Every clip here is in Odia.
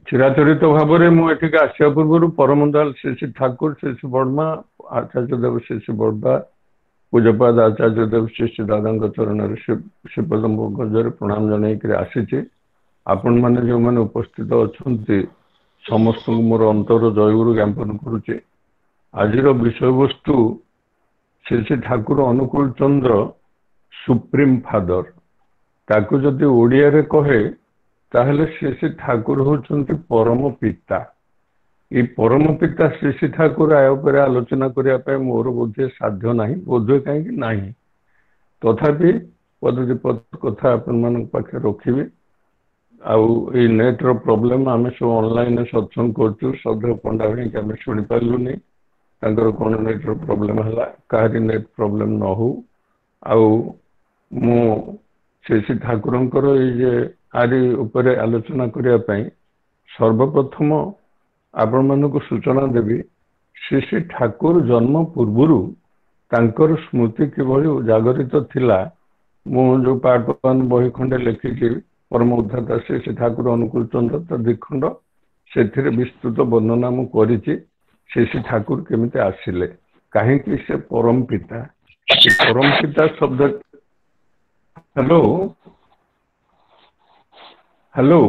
ଚିରାଚରିତ ଭାବରେ ମୁଁ ଏଠିକି ଆସିବା ପୂର୍ବରୁ ପରମଦୟାଲ ଶ୍ରୀ ଶ୍ରୀ ଠାକୁର, ଶ୍ରୀ ଶ୍ରୀ ବର୍ମା, ଆଚାର୍ଯ୍ୟ ଦେବ ଶ୍ରୀ ଶ୍ରୀ ବର୍ମା, ପୂଜ୍ୟପାଦ ଆଚାର୍ଯ୍ୟ ଦେବ ଶ୍ରୀ ଶ୍ରୀ ଦାଦାଙ୍କ ଚରଣରେ ଶ୍ରୀପଦ ଗଜରେ ପ୍ରଣାମ ଜଣାଇକରି ଆସିଛି। ଆପଣମାନେ ଯେଉଁମାନେ ଉପସ୍ଥିତ ଅଛନ୍ତି ସମସ୍ତଙ୍କୁ ମୋର ଅନ୍ତର ଜୟଗୁରୁ ଜ୍ଞାପନ କରୁଛି। ଆଜିର ବିଷୟବସ୍ତୁ ଶ୍ରୀ ଶ୍ରୀ ଠାକୁର ଅନୁକୂଳ ଚନ୍ଦ୍ର ସୁପ୍ରିମ ଫାଦର। ତାକୁ ଯଦି ଓଡ଼ିଆରେ କହେ ତାହେଲେ ଶ୍ରୀ ଶ୍ରୀ ଠାକୁର ହେଉଛନ୍ତି ପରମ ପିତା। এই ପରମ ପିତା ଶ୍ରୀ ଶ୍ରୀ ଠାକୁର ଆ ଉପରେ ଆଲୋଚନା କରିବା ପାଇଁ ମୋର ବୋଧେ ସାଧ୍ୟ ନାହିଁ, ବୋଧେ କାହିଁକି ନାହିଁ। ତଥାପି ପଦ ଦିପଦ କଥା ଆପଣମାନଙ୍କ ପାଖରେ ରଖିବି। ଆଉ ଏଇ ନେଟ୍ର ପ୍ରୋବ୍ଲେମ୍, ଆମେ ସବୁ ଅନଲାଇନରେ ସତ୍ସଙ୍ଗ କରୁଛୁ, ଶ୍ରଦ୍ଧେୟ ପଣ୍ଡା ଭାଇକି ଆମେ ଶୁଣିପାରିଲୁନି, ତାଙ୍କର କ'ଣ ନେଟ୍ର ପ୍ରୋବ୍ଲେମ୍ ହେଲା, କାହାରି ନେଟ୍ ପ୍ରୋବ୍ଲେମ୍ ନ ହଉ। ଆଉ ମୁଁ ଶ୍ରୀ ଶ୍ରୀ ଠାକୁରଙ୍କର ଏଇ ଯେ ଆରି ଉପରେ ଆଲୋଚନା କରିବା ପାଇଁ ସର୍ବପ୍ରଥମ ଆପଣମାନଙ୍କୁ ସୂଚନା ଦେବି, ଶ୍ରୀ ଶ୍ରୀ ଠାକୁର ଜନ୍ମ ପୂର୍ବରୁ ତାଙ୍କର ସ୍ମୃତି କିଭଳି ଜାଗରିତ ଥିଲା। ମୁଁ ଯେଉଁ ପାର୍ଟ 1 ବହି ଖଣ୍ଡେ ଲେଖିଛି ପରମ ଉଦ୍ଧାତା ଶ୍ରୀ ଶ୍ରୀ ଠାକୁର ଅନୁକୂଳ ଚନ୍ଦ୍ର ତା ଦ୍ୱିଖଣ୍ଡ, ସେଥିରେ ବିସ୍ତୃତ ବର୍ଣ୍ଣନା ମୁଁ କରିଛି ଶ୍ରୀ ଶ୍ରୀ ଠାକୁର କେମିତି ଆସିଲେ, କାହିଁକି ସେ ପରମ ପିତା। ଏ ପରମ ପିତା ଶବ୍ଦ, ହ୍ୟାଲୋ ହ୍ୟାଲୋ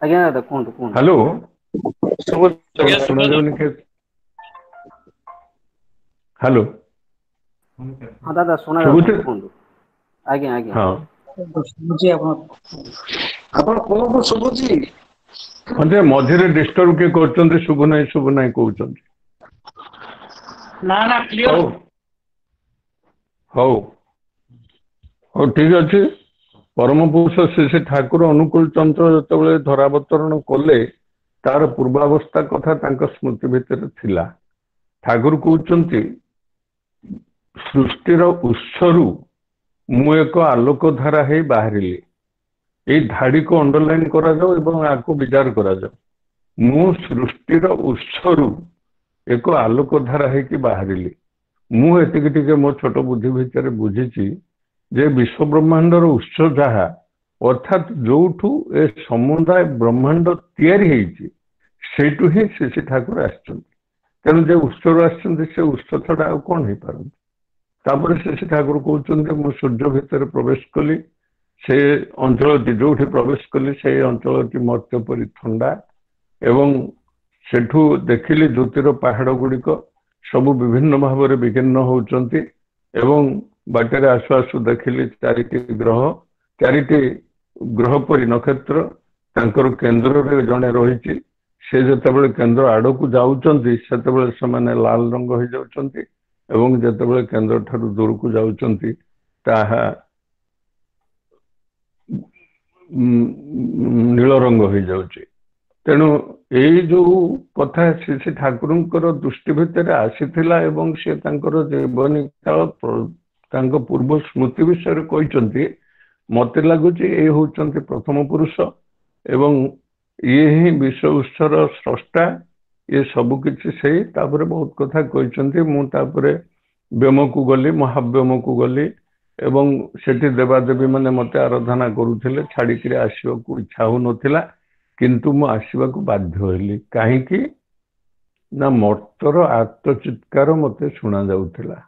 ଆଜ୍ଞା ଦାଦା କୁହନ୍ତୁ କୁହନ୍ତୁ। ହ୍ୟାଲୋ, ଆଜ୍ଞା ଶୁଣାଯାଉନି? ହ୍ୟାଲୋ, ହଁ ଦାଦା ଶୁଣା ଯାଉଛି, ଶୁଭୁଛି? କୁହନ୍ତୁ। ଆଜ୍ଞା ଆଜ୍ଞା ହଁ, ଶୁଭୁଛି ଆପଣ କୁହନ୍ତୁ, ଶୁଭୁଛି। ଯେ ମଝିରେ ଡିଷ୍ଟର୍ବ କିଏ କରୁଛନ୍ତି, ଶୁଭୁ ନାହିଁ କହୁଛନ୍ତି। ନା ନା କ୍ଲିୟର। ହଉ ହଉ ଠିକ ଅଛି। ପରମ ପୁରୁଷ ଶ୍ରୀ ଶ୍ରୀ ଠାକୁର ଅନୁକୂଳ ଚନ୍ଦ୍ର ଯେତେବେଳେ ଧରାବତରଣ କଲେ, ତାର ପୂର୍ବାବସ୍ଥା କଥା ତାଙ୍କ ସ୍ମୃତି ଭିତରେ ଥିଲା। ଠାକୁର କହୁଛନ୍ତି, ସୃଷ୍ଟିର ଉତ୍ସରୁ ମୁଁ ଏକ ଆଲୋକ ଧାରା ହେଇ ବାହାରିଲି। এই ଧାଡ଼ିକୁ ଅଣ୍ଡରଲାଇନ୍ କରାଯାଉ ଏବଂ ଆକୁ ବିଚାର କରାଯାଉ। ମୁଁ ସୃଷ୍ଟିର ଉତ୍ସରୁ ଏକ ଆଲୋକ ଧାରା ହେଇକି ବାହାରିଲି। ମୁଁ ଏତିକି ଟିକେ ମୋ ଛୋଟ ବୁଦ୍ଧି ଭିତରେ ବୁଝିଛି ଯେ ବିଶ୍ୱ ବ୍ରହ୍ମାଣ୍ଡର ଉତ୍ସ ଯାହା, ଅର୍ଥାତ୍ ଯୋଉଠୁ ଏ ସମୁଦାୟ ବ୍ରହ୍ମାଣ୍ଡ ତିଆରି ହେଇଛି, ସେଇଠୁ ହିଁ ଶ୍ରୀ ଶ୍ରୀ ଠାକୁର ଆସିଛନ୍ତି। ତେଣୁ ଯେ ଉତ୍ସରୁ ଆସିଛନ୍ତି, ସେ ଉତ୍ସ ଛଡ଼ା ଆଉ କ'ଣ ହେଇପାରନ୍ତି। ତାପରେ ଶ୍ରୀ ଶ୍ରୀ ଠାକୁର କହୁଛନ୍ତି, ମୁଁ ସୂର୍ଯ୍ୟ ଭିତରେ ପ୍ରବେଶ କଲି, ସେ ଅଞ୍ଚଳଟି ଯୋଉଠି ପ୍ରବେଶ କଲି ସେଇ ଅଞ୍ଚଳଟି ମର୍ତ୍ତ୍ୟ ପରି ଥଣ୍ଡା, ଏବଂ ସେଠୁ ଦେଖିଲି ଜ୍ୟୋତିର ପାହାଡ଼ ଗୁଡ଼ିକ ସବୁ ବିଭିନ୍ନ ଭାବରେ ବିକୀର୍ଣ୍ଣ ହେଉଛନ୍ତି, ଏବଂ ବାଟରେ ଆସୁ ଆସୁ ଦେଖିଲି ଚାରିଟି ଗ୍ରହ ପରି ନକ୍ଷତ୍ର, ତାଙ୍କର କେନ୍ଦ୍ରରେ ଜଣେ ରହିଛି। ସେ ଯେତେବେଳେ କେନ୍ଦ୍ର ଆଡ଼କୁ ଯାଉଛନ୍ତି ସେତେବେଳେ ସେମାନେ ଲାଲ ରଙ୍ଗ ହେଇଯାଉଛନ୍ତି, ଏବଂ ଯେତେବେଳେ କେନ୍ଦ୍ର ଠାରୁ ଦୂରକୁ ଯାଉଛନ୍ତି ତାହା ନୀଳ ରଙ୍ଗ ହେଇଯାଉଛି। ତେଣୁ ଏଇ ଯୋଉ କଥା ଶ୍ରୀ ଶ୍ରୀ ଠାକୁରଙ୍କର ଦୃଷ୍ଟି ଭିତରେ ଆସିଥିଲା, ଏବଂ ସେ ତାଙ୍କର ଜୀବନୀ କାଳ ତାଙ୍କ ପୂର୍ବ ସ୍ମୃତି ବିଷୟରେ କହିଛନ୍ତି। ମତେ ଲାଗୁଛି ଏ ହେଉଛନ୍ତି ପ୍ରଥମ ପୁରୁଷ, ଏବଂ ଇଏ ହିଁ ବିଶ୍ୱ ଉତ୍ସର ସ୍ରଷ୍ଟା, ଇଏ ସବୁ କିଛି ସେଇ। ତାପରେ ବହୁତ କଥା କହିଛନ୍ତି। ମୁଁ ତାପରେ ବ୍ଯୋମକୁ ଗଲି, ମହାବ୍ଯୋମକୁ ଗଲି, ଏବଂ ସେଠି ଦେବାଦେବୀ ମାନେ ମତେ ଆରାଧନା କରୁଥିଲେ। ଛାଡ଼ିକିରି ଆସିବାକୁ ଇଚ୍ଛା ହଉନଥିଲା, କିନ୍ତୁ ମୁଁ ଆସିବାକୁ ବାଧ୍ୟ ହେଲି। କାହିଁକି ନା ମର୍ତ୍ତ୍ୟର ଆର୍ତ୍ତ ଚିତ୍କାର ମତେ ଶୁଣା ଯାଉଥିଲା।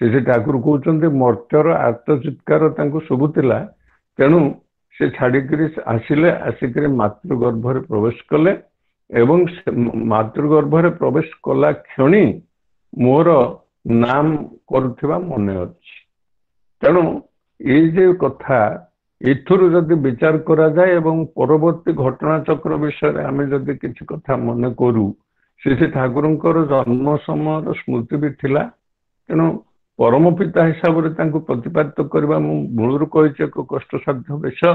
ଶ୍ରୀ ଠାକୁର କହୁଛନ୍ତି ମର୍ତ୍ତ୍ୟର ଆର୍ତ୍ତ ଚିତ୍କାର ତାଙ୍କୁ ଶୁଭୁଥିଲା, ତେଣୁ ସେ ଛାଡ଼ିକିରି ଆସିଲେ। ଆସିକିରି ମାତୃଗର୍ଭରେ ପ୍ରବେଶ କଲେ, ଏବଂ ମାତୃଗର୍ଭରେ ପ୍ରବେଶ କଲା କ୍ଷଣି ମୋର ନାମ କରୁଥିବା ମନେ ଅଛି। ତେଣୁ ଏଇ ଯେ କଥା, ଏଥିରୁ ଯଦି ବିଚାର କରାଯାଏ ଏବଂ ପରବର୍ତ୍ତୀ ଘଟଣା ଚକ୍ର ବିଷୟରେ ଆମେ ଯଦି କିଛି କଥା ମନେ କରୁ, ଶ୍ରୀ ଠାକୁରଙ୍କର ଜନ୍ମ ସମୟର ସ୍ମୃତି ବି ଥିଲା। ତେଣୁ ପରମ ପିତା ହିସାବରେ ତାଙ୍କୁ ପ୍ରତିପାଦିତ କରିବା ମୁଁ ମୂଳରୁ କହିଛି ଏକ କଷ୍ଟସାଧ୍ୟ ବିଷୟ।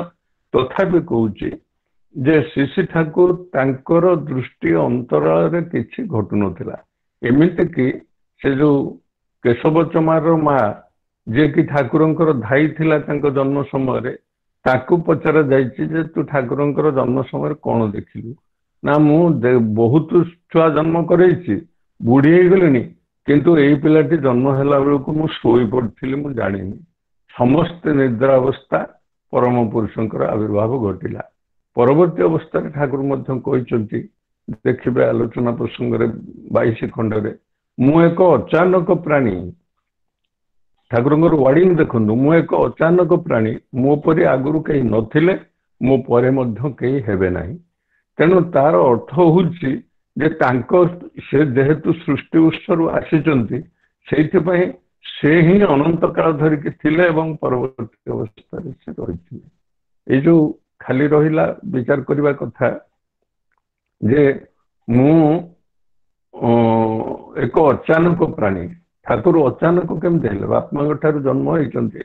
ତଥାପି କହୁଛି ଯେ ଶ୍ରୀ ଠାକୁର ତାଙ୍କର ଦୃଷ୍ଟି ଅନ୍ତରାଳରେ କିଛି ଘଟୁନଥିଲା। ଏମିତିକି ସେ ଯୋଉ କେଶବ ଚମାରର ମା, ଯିଏକି ଠାକୁରଙ୍କର ଧାଇ ଥିଲା ତାଙ୍କ ଜନ୍ମ ସମୟରେ, ତାକୁ ପଚରା ଯାଇଛି ଯେ ତୁ ଠାକୁରଙ୍କର ଜନ୍ମ ସମୟରେ କ'ଣ ଦେଖିଲୁ? ନା ମୁଁ ବହୁତ ଛୁଆ ଜନ୍ମ କରେଇଛି, ବୁଢ଼ୀ ହେଇଗଲିଣି, କିନ୍ତୁ ଏଇ ପିଲାଟି ଜନ୍ମ ହେଲା ବେଳକୁ ମୁଁ ଶୋଇ ପଡ଼ିଥିଲି, ମୁଁ ଜାଣିନି। ସମସ୍ତେ ନିଦ୍ରା ଅବସ୍ଥା, ପରମ ପୁରୁଷଙ୍କର ଆବିର୍ଭାବ ଘଟିଲା। ପରବର୍ତ୍ତୀ ଅବସ୍ଥାରେ ଠାକୁର ମଧ୍ୟ କହିଛନ୍ତି, ଦେଖିବେ ଆଲୋଚନା ପ୍ରସଙ୍ଗରେ 22 ଖଣ୍ଡରେ, ମୁଁ ଏକ ଅଚାନକ ପ୍ରାଣୀ। ଠାକୁରଙ୍କର ୱାର୍ଡିଂ ଦେଖନ୍ତୁ, ମୁଁ ଏକ ଅଚାନକ ପ୍ରାଣୀ, ମୋ ପରି ଆଗରୁ କେହି ନଥିଲେ, ମୋ ପରେ ମଧ୍ୟ କେହି ହେବେ ନାହିଁ। ତେଣୁ ତାର ଅର୍ଥ ହଉଛି ଯେ ସେ ଯେହେତୁ ସୃଷ୍ଟି ଉତ୍ସରୁ ଆସିଛନ୍ତି, ସେଇଥିପାଇଁ ସେ ହିଁ ଅନନ୍ତ କାଳ ଧରିକି ଥିଲେ ଏବଂ ପରବର୍ତ୍ତୀ ଅବସ୍ଥାରେ ସେ ରହିଥିଲେ। ଏଇ ଯୋଉ ଖାଲି ରହିଲା ବିଚାର କରିବା କଥା ଯେ ମୁଁ ଏକ ଅଚାନକ ପ୍ରାଣୀ। ଠାକୁର ଅଚାନକ କେମିତି ହେଲେ? ବାପା ମାଙ୍କ ଠାରୁ ଜନ୍ମ ହେଇଛନ୍ତି।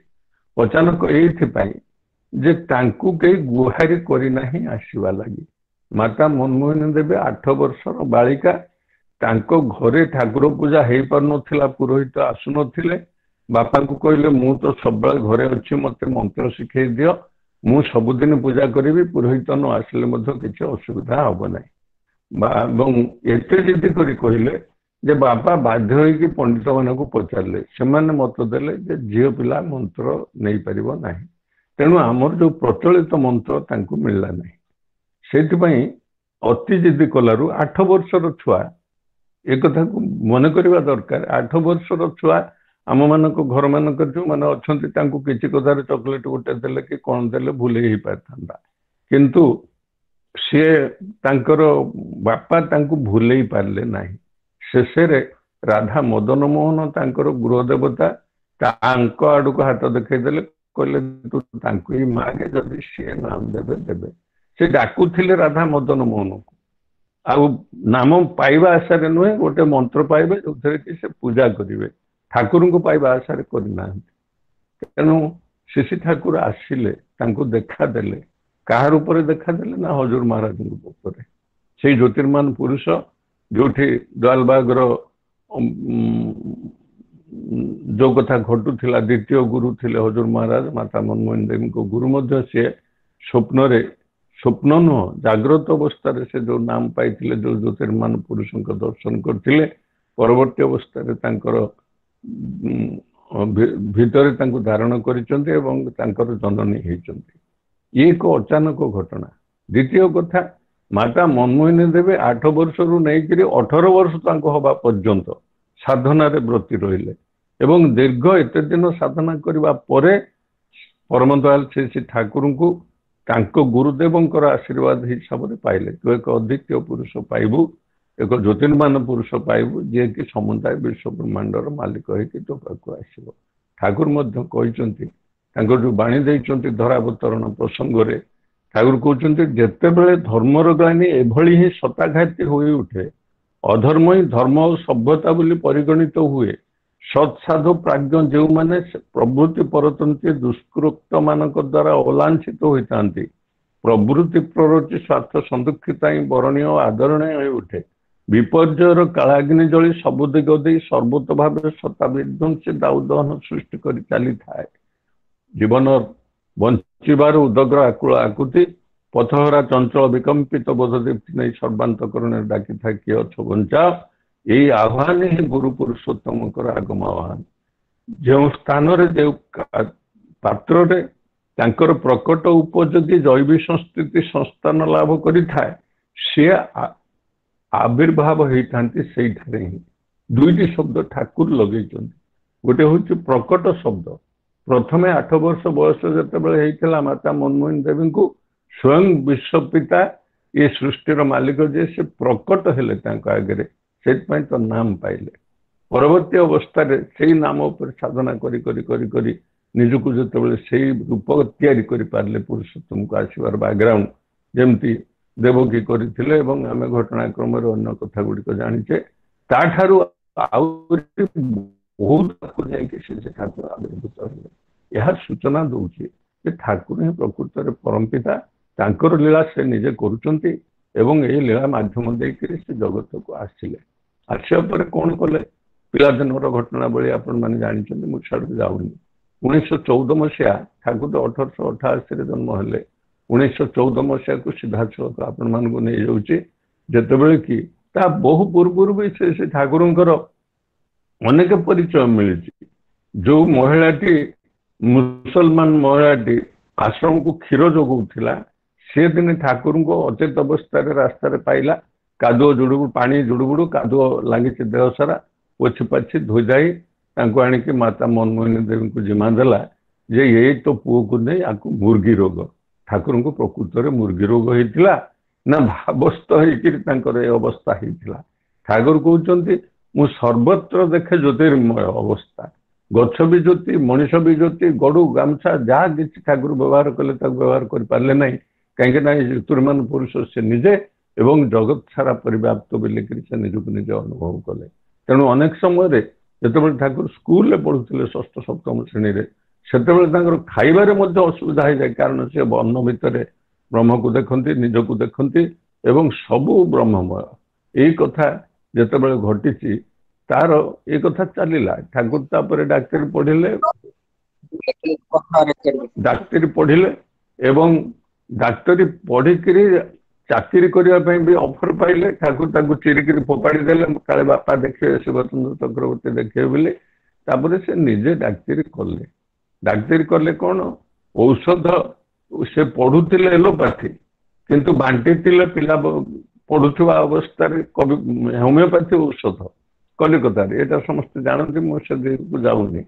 ଅଚାନକ ଏଇଥିପାଇଁ ଯେ ତାଙ୍କୁ କେହି ଗୁହାରି କରିନାହିଁ ଆସିବା ଲାଗି। ମାତା ମନମୋହିନୀ ଦେବୀ 8 ବର୍ଷର ବାଳିକା, ତାଙ୍କ ଘରେ ଠାକୁର ପୂଜା ହେଇପାରୁନଥିଲା, ପୁରୋହିତ ଆସୁନଥିଲେ। ବାପାଙ୍କୁ କହିଲେ, ମୁଁ ତ ସବୁବେଳେ ଘରେ ଅଛି, ମତେ ମନ୍ତ୍ର ଶିଖେଇ ଦିଅ, ମୁଁ ସବୁଦିନ ପୂଜା କରିବି, ପୁରୋହିତ ନ ଆସିଲେ ମଧ୍ୟ କିଛି ଅସୁବିଧା ହବ ନାହିଁ। ଏବଂ ଏତେ ଜିଦି କରି କହିଲେ ଯେ ବାପା ବାଧ୍ୟ ହେଇକି ପଣ୍ଡିତ ମାନଙ୍କୁ ପଚାରିଲେ, ସେମାନେ ମତ ଦେଲେ ଯେ ଝିଅ ପିଲା ମନ୍ତ୍ର ନେଇପାରିବ ନାହିଁ। ତେଣୁ ଆମର ଯୋଉ ପ୍ରଚଳିତ ମନ୍ତ୍ର ତାଙ୍କୁ ମିଳିଲା ନାହିଁ। ସେଇଥିପାଇଁ ଅତି ଜିଦି କଲାରୁ 8 ବର୍ଷର ଛୁଆ, ଏ କଥାକୁ ମନେ କରିବା ଦରକାର। 8 ବର୍ଷର ଛୁଆ ଆମମାନଙ୍କ ଘର ମାନଙ୍କରେ ଯୋଉମାନେ ଅଛନ୍ତି, ତାଙ୍କୁ କିଛି କଥାରେ ଚକୋଲେଟ ଗୋଟେ ଦେଲେ କି କଣ ଦେଲେ ଭୁଲେଇ ହେଇପାରିଥାନ୍ତା, କିନ୍ତୁ ସିଏ ତାଙ୍କର ବାପା ତାଙ୍କୁ ଭୁଲେଇ ପାରିଲେ ନାହିଁ। ଶେଷରେ ରାଧା ମଦନ ମୋହନ ତାଙ୍କର ଗୃହ ଦେବତା, ତାଙ୍କ ଆଡକୁ ହାତ ଦେଖେଇଦେଲେ, କହିଲେ ତୁ ତାଙ୍କୁ ହିଁ ମାଗେ, ଯଦି ସିଏ ନାମ ଦେବେ ଦେବେ। ସେ ଡାକୁଥିଲେ ରାଧା ମଦନ ମୋହନକୁ, ଆଉ ନାମ ପାଇବା ଆଶାରେ ନୁହେଁ, ଗୋଟେ ମନ୍ତ୍ର ପାଇବେ ଯୋଉଥିରେ କି ସେ ପୂଜା କରିବେ, ଠାକୁରଙ୍କୁ ପାଇବା ଆଶାରେ କରିନାହାନ୍ତି। ତେଣୁ ଶିଶି ଠାକୁର ଆସିଲେ, ତାଙ୍କୁ ଦେଖାଦେଲେ। କାହା ରୂପରେ ଦେଖାଦେଲେ? ନା ହଜୁର ମହାରାଜଙ୍କ ରୂପରେ। ସେଇ ଜ୍ୟୋତିର୍ମାନ ପୁରୁଷ ଯୋଉଠି ଦୟାଲବାଗର ଯୋଉ କଥା ଘଟୁଥିଲା, ଦ୍ୱିତୀୟ ଗୁରୁ ଥିଲେ ହଜୁର ମହାରାଜ, ମାତା ମନମୋହିନୀ ଦେବୀଙ୍କ ଗୁରୁ ମଧ୍ୟ ସିଏ। ସ୍ୱପ୍ନ ନୁହଁ, ଜାଗ୍ରତ ଅବସ୍ଥାରେ ସେ ଯୋଉ ନାମ ପାଇଥିଲେ, ଯୋଉ ଜ୍ୟୋତିର୍ମାନ ପୁରୁଷଙ୍କ ଦର୍ଶନ କରିଥିଲେ, ପରବର୍ତ୍ତୀ ଅବସ୍ଥାରେ ତାଙ୍କର ଭିତରେ ତାଙ୍କୁ ଧାରଣ କରିଛନ୍ତି ଏବଂ ତାଙ୍କର ଜନନୀ ହେଇଛନ୍ତି। ଇଏ ଏକ ଅଚାନକ ଘଟଣା। ଦ୍ୱିତୀୟ କଥା, ମାତା ମନମୋହିନୀ ଦେବୀ 8 ବର୍ଷରୁ ନେଇକରି 18 ବର୍ଷ ତାଙ୍କୁ ହବା ପର୍ଯ୍ୟନ୍ତ ସାଧନାରେ ବ୍ରତୀ ରହିଲେ ଏବଂ ଦୀର୍ଘ ଏତେ ଦିନ ସାଧନା କରିବା ପରେ ପରମ ଦୟାଲ ଶ୍ରୀ ଠାକୁରଙ୍କୁ ତାଙ୍କ ଗୁରୁଦେବଙ୍କର ଆଶୀର୍ବାଦ ହିସାବରେ ପାଇଲେ। ତୁ ଏକ ଅଦ୍ୱିତୀୟ ପୁରୁଷ ପାଇବୁ, ଏକ ଜ୍ୟୋତିର୍ମାନ ପୁରୁଷ ପାଇବୁ, ଯିଏକି ସମୁଦାୟ ବିଶ୍ୱ ବ୍ରହ୍ମାଣ୍ଡର ମାଲିକ ହେଇକି ତୋ ପାଖକୁ ଆସିବ। ଠାକୁର ମଧ୍ୟ କହିଛନ୍ତି, ତାଙ୍କର ଯୋଉ ବାଣୀ ଦେଇଛନ୍ତି ଧରାବତରଣ ପ୍ରସଙ୍ଗରେ, ଠାକୁର କହୁଛନ୍ତି, ଯେତେବେଳେ ଧର୍ମର ଗ୍ଲାନି ଏଭଳି ହିଁ ସତାଘାତୀ ହୋଇ ଉଠେ, ଅଧର୍ମ ହିଁ ଧର୍ମ ଓ ସଭ୍ୟତା ବୋଲି ପରିଗଣିତ ହୁଏ, ସତ୍ସାଧୁ ପ୍ରାଜ୍ଞ ଯେଉଁମାନେ ପ୍ରବୃତ୍ତି ପରତନ୍ତି ଦୁଷ୍କୃତ ମାନଙ୍କ ଦ୍ୱାରା ଅଲାଞ୍ଛିତ ହୋଇଥାନ୍ତି, ପ୍ରବୃତ୍ତି ପ୍ରରୋଚି ସ୍ୱାର୍ଥ ସନ୍ଦୁକ୍ଷିତା ହିଁ ବରଣୀୟ ଓ ଆଦରଣୀୟ ହୋଇ ଉଠେ, ବିପର୍ଯ୍ୟୟର କାଳାଗ୍ନି ଜଳି ସବୁ ଦିଗ ଦେଇ ସର୍ବତ ଭାବରେ ସତା ବିଧ୍ୱଂସୀ ଦାଉଦହନ ସୃଷ୍ଟି କରି ଚାଲିଥାଏ। ଜୀବନ ବଞ୍ଚିବାର ଉଦଗ୍ର ଆକୁଳ ଆକୁତି, ପଥହରା ଚଞ୍ଚଳ ବିକମ୍ପିତ ବୋଧ ଦୀପ୍ତି ନେଇ ସର୍ବାନ୍ତକରଣରେ ଡାକିଥାଏ, କିଏ ଅଛ ବଞ୍ଚାଅ। ଏଇ ଆହ୍ୱାନ ହିଁ ଗୁରୁ ପୁରୁଷୋତ୍ତମଙ୍କର ଆଗମ ଆହ୍ୱାନ। ଯେଉଁ ସ୍ଥାନରେ ଯେଉଁ ପାତ୍ରରେ ତାଙ୍କର ପ୍ରକଟ ଉପଯୋଗୀ ଜୈବୀ ସଂସ୍କୃତି ସଂସ୍ଥାନ ଲାଭ କରିଥାଏ, ସିଏ ଆବିର୍ଭାବ ହେଇଥାନ୍ତି ସେଇଠାରେ ହିଁ। 2ଟି ଶବ୍ଦ ଠାକୁର ଲଗେଇଛନ୍ତି। ଗୋଟେ ହଉଛି ପ୍ରକଟ ଶବ୍ଦ। ପ୍ରଥମେ 8 ବର୍ଷ ବୟସ ଯେତେବେଳେ ହେଇଥିଲା ମାତା ମନମୋହିନୀ ଦେବୀଙ୍କୁ, ସ୍ୱୟଂ ବିଶ୍ୱପିତା ଏ ସୃଷ୍ଟିର ମାଲିକ ଯିଏ, ସେ ପ୍ରକଟ ହେଲେ ତାଙ୍କ ଆଗରେ, ସେଥିପାଇଁ ତ ନାମ ପାଇଲେ। ପରବର୍ତ୍ତୀ ଅବସ୍ଥାରେ ସେଇ ନାମ ଉପରେ ସାଧନା କରି କରି କରି କରି ନିଜକୁ ଯେତେବେଳେ ସେଇ ରୂପ ତିଆରି କରିପାରିଲେ, ପୁରୁଷୋତ୍ତମକୁ ଆସିବାର ବ୍ୟାକଗ୍ରାଉଣ୍ଡ ଯେମିତି ଦେବକୀ କରିଥିଲେ ଏବଂ ଆମେ ଘଟଣାକ୍ରମରେ ଅନ୍ୟ କଥା ଗୁଡ଼ିକ ଜାଣିଛେ, ତାଠାରୁ ଆହୁରି ବହୁତ ଯାଇକି ସେ ଠାକୁର ଆବିର୍ଭୂତ ହେଲେ। ଏହା ସୂଚନା ଦଉଛି ଯେ ଠାକୁର ହିଁ ପ୍ରକୃତରେ ପରମପିତା, ତାଙ୍କର ଲୀଳା ସେ ନିଜେ କରୁଛନ୍ତି ଏବଂ ଏହି ଲୀଳା ମାଧ୍ୟମ ଦେଇକରି ସେ ଜଗତକୁ ଆସିଲେ। ଆସିବା ପରେ କଣ କଲେ? ପିଲାଦିନର ଘଟଣାବଳୀ ଆପଣମାନେ ଜାଣିଛନ୍ତି, ମୁଁ ଛାଡ଼କୁ ଯାଉନି। 1914 ମସିହା, ଠାକୁର 1888ରେ ଜନ୍ମ ହେଲେ। 1914 ମସିହାକୁ ସିଧାସଳଖ ଆପଣମାନଙ୍କୁ ନେଇଯାଉଛି, ଯେତେବେଳେ କି ତା ବହୁ ପୂର୍ବରୁ ବି ସେ ଠାକୁରଙ୍କର ଅନେକ ପରିଚୟ ମିଳିଛି। ଯୋଉ ମହିଳାଟି, ମୁସଲମାନ ମହିଳାଟି ଆଶ୍ରମକୁ କ୍ଷୀର ଯୋଗାଉଥିଲା, ସେ ଦିନେ ଠାକୁରଙ୍କୁ ଅଚେତ ଅବସ୍ଥାରେ ରାସ୍ତାରେ ପାଇଲା, କାଦୁଅ ଜୁଡୁବୁଡୁ, ପାଣି ଜୁଡୁବୁଡୁ, କାଦୁଅ ଲାଗିଛି ଦେହ ସାରା, ପୋଛି ପାଛି ଧୋଇଧାଇ ତାଙ୍କୁ ଆଣିକି ମାତା ମନମୋହିନୀ ଦେବୀଙ୍କୁ ଜିମା ଦେଲା ଯେ ଏଇ ତ ପୁଅକୁ ନେଇ ଆକୁ ମୁର୍ଗୀ ରୋଗ, ଠାକୁରଙ୍କୁ ପ୍ରକୃତରେ ମୁର୍ଗୀ ରୋଗ ହେଇଥିଲା ନା ଭାବସ୍ଥ ହେଇକିରି ତାଙ୍କର ଏ ଅବସ୍ଥା ହେଇଥିଲା। ଠାକୁର କହୁଛନ୍ତି ମୁଁ ସର୍ବତ୍ର ଦେଖେ ଜ୍ୟୋତିର୍ମୟ ଅବସ୍ଥା, ଗଛ ବି ଜ୍ୟୋତି, ମଣିଷ ବି ଜ୍ୟୋତି, ଗଡୁ ଗାମୁଛା ଯାହା କିଛି ଠାକୁର ବ୍ୟବହାର କଲେ ତାକୁ ବ୍ୟବହାର କରିପାରିଲେ ନାହିଁ, କାହିଁକି ନା ଏ ଜ୍ୟୋତିର୍ମାନ ପୁରୁଷ ସେ ନିଜେ ଏବଂ ଜଗତ ସାରା ପରିବ୍ୟାପ୍ତ ବୋଲିକିରି ସେ ନିଜକୁ ନିଜେ ଅନୁଭବ କଲେ। ତେଣୁ ଅନେକ ସମୟରେ ଯେତେବେଳେ ଠାକୁର ସ୍କୁଲରେ ପଢୁଥିଲେ ଷଷ୍ଠ ସପ୍ତମ ଶ୍ରେଣୀରେ, ସେତେବେଳେ ତାଙ୍କର ଖାଇବାରେ ମଧ୍ୟ ଅସୁବିଧା ହେଇଯାଏ, କାରଣ ସେ ଅନ୍ନ ଭିତରେ ବ୍ରହ୍ମକୁ ଦେଖନ୍ତି, ନିଜକୁ ଦେଖନ୍ତି ଏବଂ ସବୁ ବ୍ରହ୍ମମୟ। ଏଇ କଥା ଯେତେବେଳେ ଘଟିଛି ତାର ଏ କଥା ଚାଲିଲା। ଠାକୁର ତାପରେ ଡାକ୍ତରୀ ପଢିଲେ ଏବଂ ଡାକ୍ତରୀ ପଢିକିରି ଚାକିରି କରିବା ପାଇଁ ବି ଅଫର ପାଇଲେ। ଠାକୁର ତାକୁ ଚିରିକିରି ଫୋପାଡ଼ି ଦେଲେ, କାଳେ ବାପା ଦେଖିବେ, ଶିବଚନ୍ଦ୍ର ଚକ୍ରବର୍ତ୍ତୀ ଦେଖିବେ ବୋଲି। ତାପରେ ସେ ନିଜେ ଡାକ୍ତରୀ କଲେ। ଡାକ୍ତରୀ କଲେ କଣ, ଔଷଧ ସେ ପଢୁଥିଲେ ଏଲୋପାଥି, କିନ୍ତୁ ବାଣ୍ଟିଥିଲେ ପିଲା ପଢୁଥିବା ଅବସ୍ଥାରେ ହୋମିଓପାଥି ଔଷଧ କଲିକତାରେ। ଏଇଟା ସମସ୍ତେ ଜାଣନ୍ତି, ମୁଁ ସେ ଦିଗକୁ ଯାଉନି।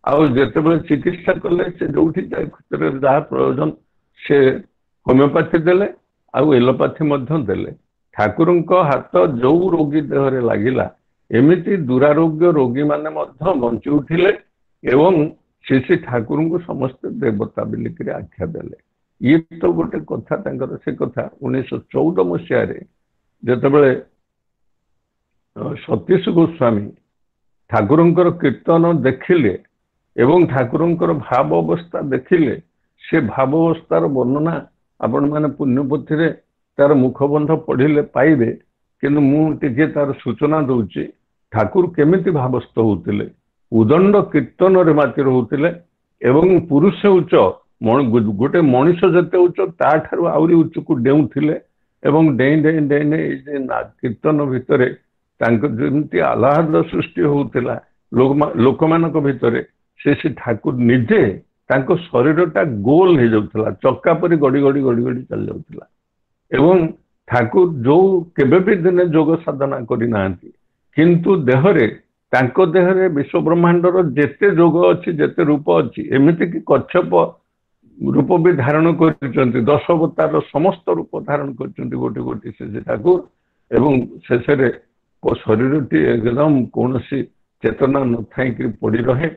ଆଉ ଯେତେବେଳେ ଚିକିତ୍ସା କଲେ ସେ ଯୋଉଠି କ୍ଷେତ୍ରରେ ଯାହା ପ୍ରয়োଜନ ସେ ହୋମିଓପାଥି ଦେଲେ ଆଉ ଏଲୋପାଥି ମଧ୍ୟ ଦେଲେ। ଠାକୁରଙ୍କ ହାତ ଯୋଉ ରୋଗୀ ଦେହରେ ଲାଗିଲା, ଏମିତି ଦୁରାରୋଗ୍ୟ ରୋଗୀମାନେ ମଧ୍ୟ ବଞ୍ଚି ଉଠିଲେ ଏବଂ ଶ୍ରୀ ଠାକୁରଙ୍କୁ ସମସ୍ତେ ଦେବତା ବୋଲିକିରି ଆଖ୍ୟା ଦେଲେ। ଇଏ ତ ଗୋଟେ କଥା ତାଙ୍କର। ସେ କଥା 1914 ମସିହାରେ ଯେତେବେଳେ ସତୀଶ ଗୋସ୍ୱାମୀ ଠାକୁରଙ୍କର କୀର୍ତ୍ତନ ଦେଖିଲେ ଏବଂ ଠାକୁରଙ୍କର ଭାବ ଅବସ୍ଥା ଦେଖିଲେ, ସେ ଭାବ ଅବସ୍ଥାର ବର୍ଣ୍ଣନା ଆପଣମାନେ ପୁଣ୍ୟପୋଥିରେ ତାର ମୁଖବନ୍ଧ ପଢିଲେ ପାଇବେ, କିନ୍ତୁ ମୁଁ ଟିକେ ତାର ସୂଚନା ଦଉଛି। ଠାକୁର କେମିତି ଭାବସ୍ଥ ହଉଥିଲେ, ଉଦଣ୍ଡ କୀର୍ତ୍ତନରେ ମାତି ରହୁଥିଲେ ଏବଂ ପୁରୁଷ ଉଚ୍ଚ, ଗୋଟେ ମଣିଷ ଯେତେ ଉଚ୍ଚ ତାଠାରୁ ଆହୁରି ଉଚ୍ଚକୁ ଡେଉଁଥିଲେ ଏବଂ ଡେଇଁ ଡେଇଁ ଡେଇଁ ଡେଇଁ ଏଇ ଯେ କୀର୍ତ୍ତନ ଭିତରେ ତାଙ୍କ ଯେମିତି ଆହ୍ଲାଦ ସୃଷ୍ଟି ହଉଥିଲା ଲୋକମାନଙ୍କ ଭିତରେ, ସେ ଠାକୁର ନିଜେ ତାଙ୍କ ଶରୀରଟା ଗୋଲ ହେଇଯାଉଥିଲା, ଚକା ପରି ଗଡି ଗଡି ଗଡି ଗଡି ଚାଲି ଯାଉଥିଲା। ଏବଂ ଠାକୁର ଯୋଉ କେବେ ବି ଦିନେ ଯୋଗ ସାଧନା କରିନାହାନ୍ତି, କିନ୍ତୁ ଦେହରେ ତାଙ୍କ ଦେହରେ ବିଶ୍ୱ ବ୍ରହ୍ମାଣ୍ଡର ଯେତେ ଯୋଗ ଅଛି, ଯେତେ ରୂପ ଅଛି, ଏମିତିକି କଚ୍ଛପ ରୂପ ବି ଧାରଣ କରିଛନ୍ତି, 10 ଅବତାରର ସମସ୍ତ ରୂପ ଧାରଣ କରିଛନ୍ତି ଗୋଟି ଗୋଟି ସେ ଠାକୁର। ଏବଂ ଶେଷରେ ଶରୀରଟି ଏକଦମ କୌଣସି ଚେତନା ନଥାଇକି ପଡି ରହେ।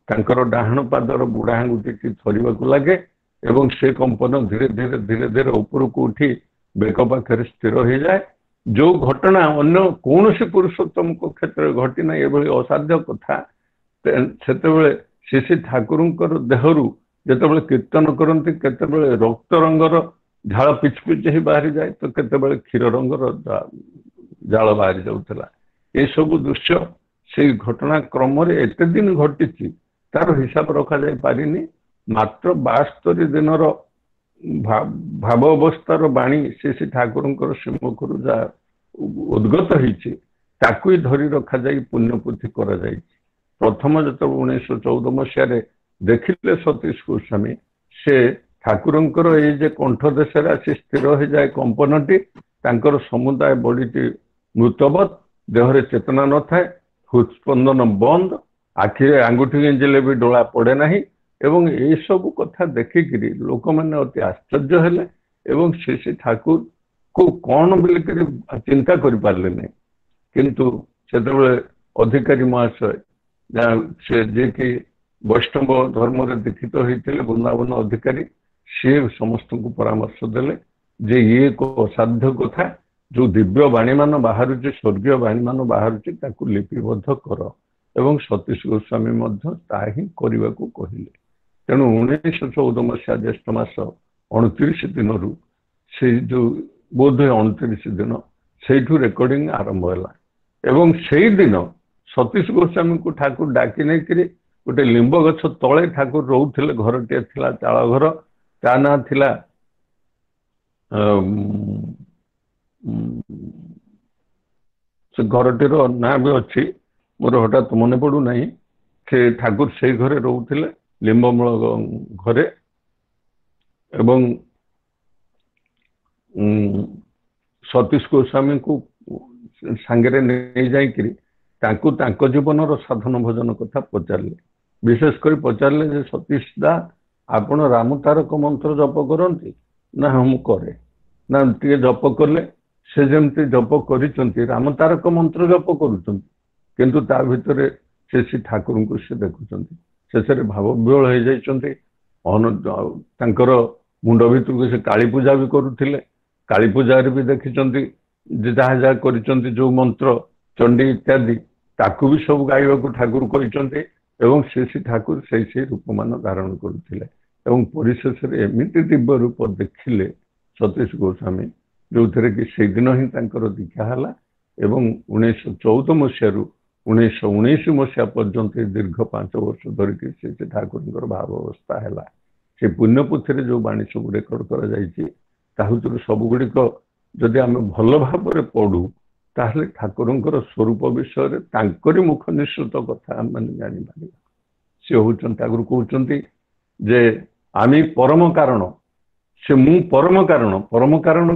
ତାଙ୍କର ଡାହାଣ ପାଦର ବୁଢା ଆଙ୍ଗୁଠିଟି ଥରିବାକୁ ଲାଗେ ଏବଂ ସେ କମ୍ପନ ଧୀରେ ଧୀରେ ଧୀରେ ଧୀରେ ଉପରକୁ ଉଠି ବେକ ପାଖରେ ସ୍ଥିର ହେଇଯାଏ। ଯୋଉ ଘଟଣା ଅନ୍ୟ କୌଣସି ପୁରୁଷୋତ୍ତମଙ୍କ କ୍ଷେତ୍ରରେ ଘଟି ନାହିଁ, ଏଭଳି ଅସାଧ୍ୟ କଥା। ସେତେବେଳେ ଶ୍ରୀ ଠାକୁରଙ୍କର ଦେହରୁ ଯେତେବେଳେ କୀର୍ତ୍ତନ କରନ୍ତି, କେତେବେଳେ ରକ୍ତ ରଙ୍ଗର ଝାଳ ପିଚ ପିଚ ହେଇ ବାହାରିଯାଏ, ତ କେତେବେଳେ କ୍ଷୀର ରଙ୍ଗର ଝାଳ ବାହାରି ଯାଉଥିଲା। ଏସବୁ ଦୃଶ୍ୟ ସେଇ ଘଟଣା କ୍ରମରେ ଏତେ ଦିନ ଘଟିଛି, ତାର ହିସାବ ରଖାଯାଇ ପାରିନି। ମାତ୍ର 72 ଦିନର ଭାବ ଅବସ୍ଥାର ବାଣୀ ଶ୍ରୀ ଠାକୁରଙ୍କର ଶ୍ରୀମୁଖରୁ ଯାହା ଉଦ୍ଗତ ହେଇଛି, ତାକୁ ହିଁ ଧରି ରଖାଯାଇ ପୁଣ୍ୟପୋଥି କରାଯାଇଛି। ପ୍ରଥମ ଯେତେବେଳେ 1914 ମସିହାରେ ଦେଖିଲେ ସତୀଶ ଗୋସ୍ୱାମୀ, ସେ ଠାକୁରଙ୍କର ଏଇ ଯେ କଣ୍ଠ ଦେଶରେ ଆସି ସ୍ଥିର ହେଇଯାଏ କମ୍ପନଟି, ତାଙ୍କର ସମୁଦାୟ ବଡିଟି ମୃତବତ, ଦେହରେ ଚେତନା ନଥାଏ, ହୃତ୍ସ୍ପନ୍ଦନ ବନ୍ଦ, ଆଖିରେ ଆଙ୍ଗୁଠି ଗେଞ୍ଜିଲେ ବି ଡୋଳା ପଡେ ନାହିଁ। ଏବଂ ଏସବୁ କଥା ଦେଖିକିରି ଲୋକମାନେ ଅତି ଆଶ୍ଚର୍ଯ୍ୟ ହେଲେ ଏବଂ ଶ୍ରୀ ଠାକୁରକୁ କଣ ବୋଲିକିରି ଚିନ୍ତା କରିପାରିଲେ ନାହିଁ। କିନ୍ତୁ ସେତେବେଳେ ଅଧିକାରୀ ମହାଶୟ, ସେ ଯିଏକି ବୈଷ୍ଣବ ଧର୍ମରେ ଦୀକ୍ଷିତ ହେଇଥିଲେ, ବୃନ୍ଦାବନ ଅଧିକାରୀ, ସିଏ ସମସ୍ତଙ୍କୁ ପରାମର୍ଶ ଦେଲେ ଯେ ଇଏ ଏକ ଅସାଧ୍ୟ କଥା, ଯୋଉ ଦିବ୍ୟ ବାଣୀମାନ ବାହାରୁଛି, ସ୍ୱର୍ଗୀୟ ବାଣୀମାନ ବାହାରୁଛି, ତାକୁ ଲିପିବଦ୍ଧ କର। ଏବଂ ସତୀଶ ଗୋସ୍ୱାମୀ ମଧ୍ୟ ତାହା ହିଁ କରିବାକୁ କହିଲେ। ତେଣୁ 1914 ମସିହା ଜ୍ୟେଷ୍ଠ ମାସ 29 ଦିନରୁ ସେଇ ଯୋଉ ବୋଧହୁଏ 29 ଦିନ ସେଇଠୁ ରେକର୍ଡିଂ ଆରମ୍ଭ ହେଲା। ଏବଂ ସେଇଦିନ ସତୀଶ ଗୋସ୍ୱାମୀଙ୍କୁ ଠାକୁର ଡାକି ନେଇକିରି ଗୋଟେ ଲିମ୍ବ ଗଛ ତଳେ ଠାକୁର ରହୁଥିଲେ, ଘରଟିଏ ଥିଲା, ଚାଳ ଘର, ତା ନାଁ ଥିଲା ସେ ଘରଟିର ନାଁ ବି ଅଛି, ମୋର ହଠାତ୍ ମନେ ପଡୁନାହିଁ। ସେ ଠାକୁର ସେଇ ଘରେ ରହୁଥିଲେ, ଲିମ୍ବମୂଳ ଘରେ। ଏବଂ सतीश गोस्वामी को सांगे नहीं जाकि तांको जीवन साधन भजन कथा पचारे विशेषकर पचारे जे सतीश दा आपण राम तारक मंत्र जप करती ना हम करे ना टे जप कले से जमती जप कर राम तारक मंत्र जप करुँच ता भितर से ठाकुर को से देखुं शेष भाव विहल हो मुंड भीतर को से काली पूजा भी करुले काली पूजा भी देखी जहाँ जहाँ कर जो मंत्र चंडी इत्यादि ताकू भी सब गाइबा ठाकुर कहते से ठाकुर से रूप मान धारण करुले परिशेष एमती दिव्य रूप देखिले सतीश गोस्वामी जो थे कि से दिन ही दीक्षा है 1914 मसीह 1919 मसीहा पर्यंत दीर्घ 5 वर्ष धरिकी से ठाकुर भाव अवस्था है से पुण्यपुथी जो बाणी सब रेकर्ड कर सबुगुड़िक जदि आम भल भाव पढ़ू ताहले ठाकुर स्वरूप विषय मुख निश्चित कथा मैंने जापर सी हूँ ठाकुर कहते जे आमी परम कारण से मु परम कारण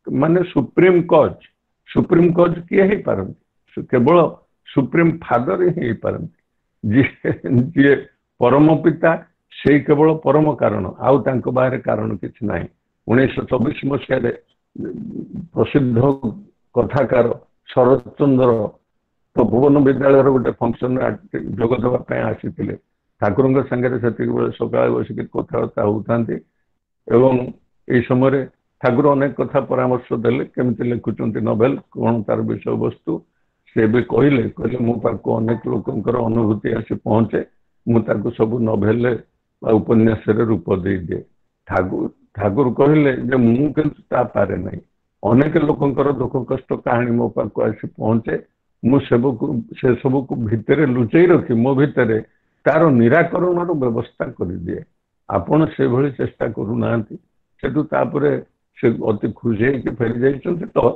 माने सुप्रीम कज किए पारती केवल सुप्रीम फादर ही पारती जी परम पिता से केवल परम कारण आउ तांको बाहर कारण किसी ना 1924 मसीह प्रसिद्ध कथाकार शरद चंद्र तो भुवन विद्यालय गोटे फंक्शन जोग देवाई आसी ठाकुर सांगे से सकाल बसिक कथबार्ता होता यह समय ठाकुर अनेक कथा परामर्श देले केमती लिखुंट नोवेल कौन तार विषय वस्तु से भी कहले मो पाक अनेक लोकंर अनुभूति आसी पहुंचे मुझे सब नोवेल उपन्यास रूप दे दिए ठाकुर कहले मुझे पारे ना अनेक लोकंर दुख कष्ट कहानी मो पाक आसी पहुंचे से सब को भितर लुचई रखी मो भितर तार निराकरण व्यवस्था कर दिए आपण से भली चेष्टा करूना से से अति खुशी होकर फेरी जाइए तो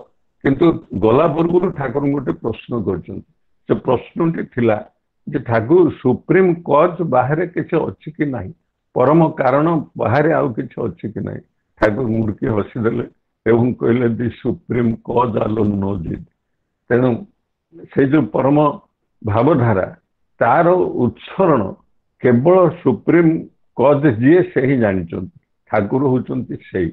किंतु गला पूर्व ठाकुर गोटे प्रश्न कर प्रश्न थिला जे ठाकुर सुप्रीम कज बाहर किसी अच्छी कि ना परम कारण बाहर आउ किसी अच्छी कि ना ठाकुर मुड़की हसीदे कहले दि सुप्रीम कज आलोन नो जिद तेणु से जो परम भावधारा तार उत्सरण केवल सुप्रीम कज जी से ही जानी ठाकुर होती से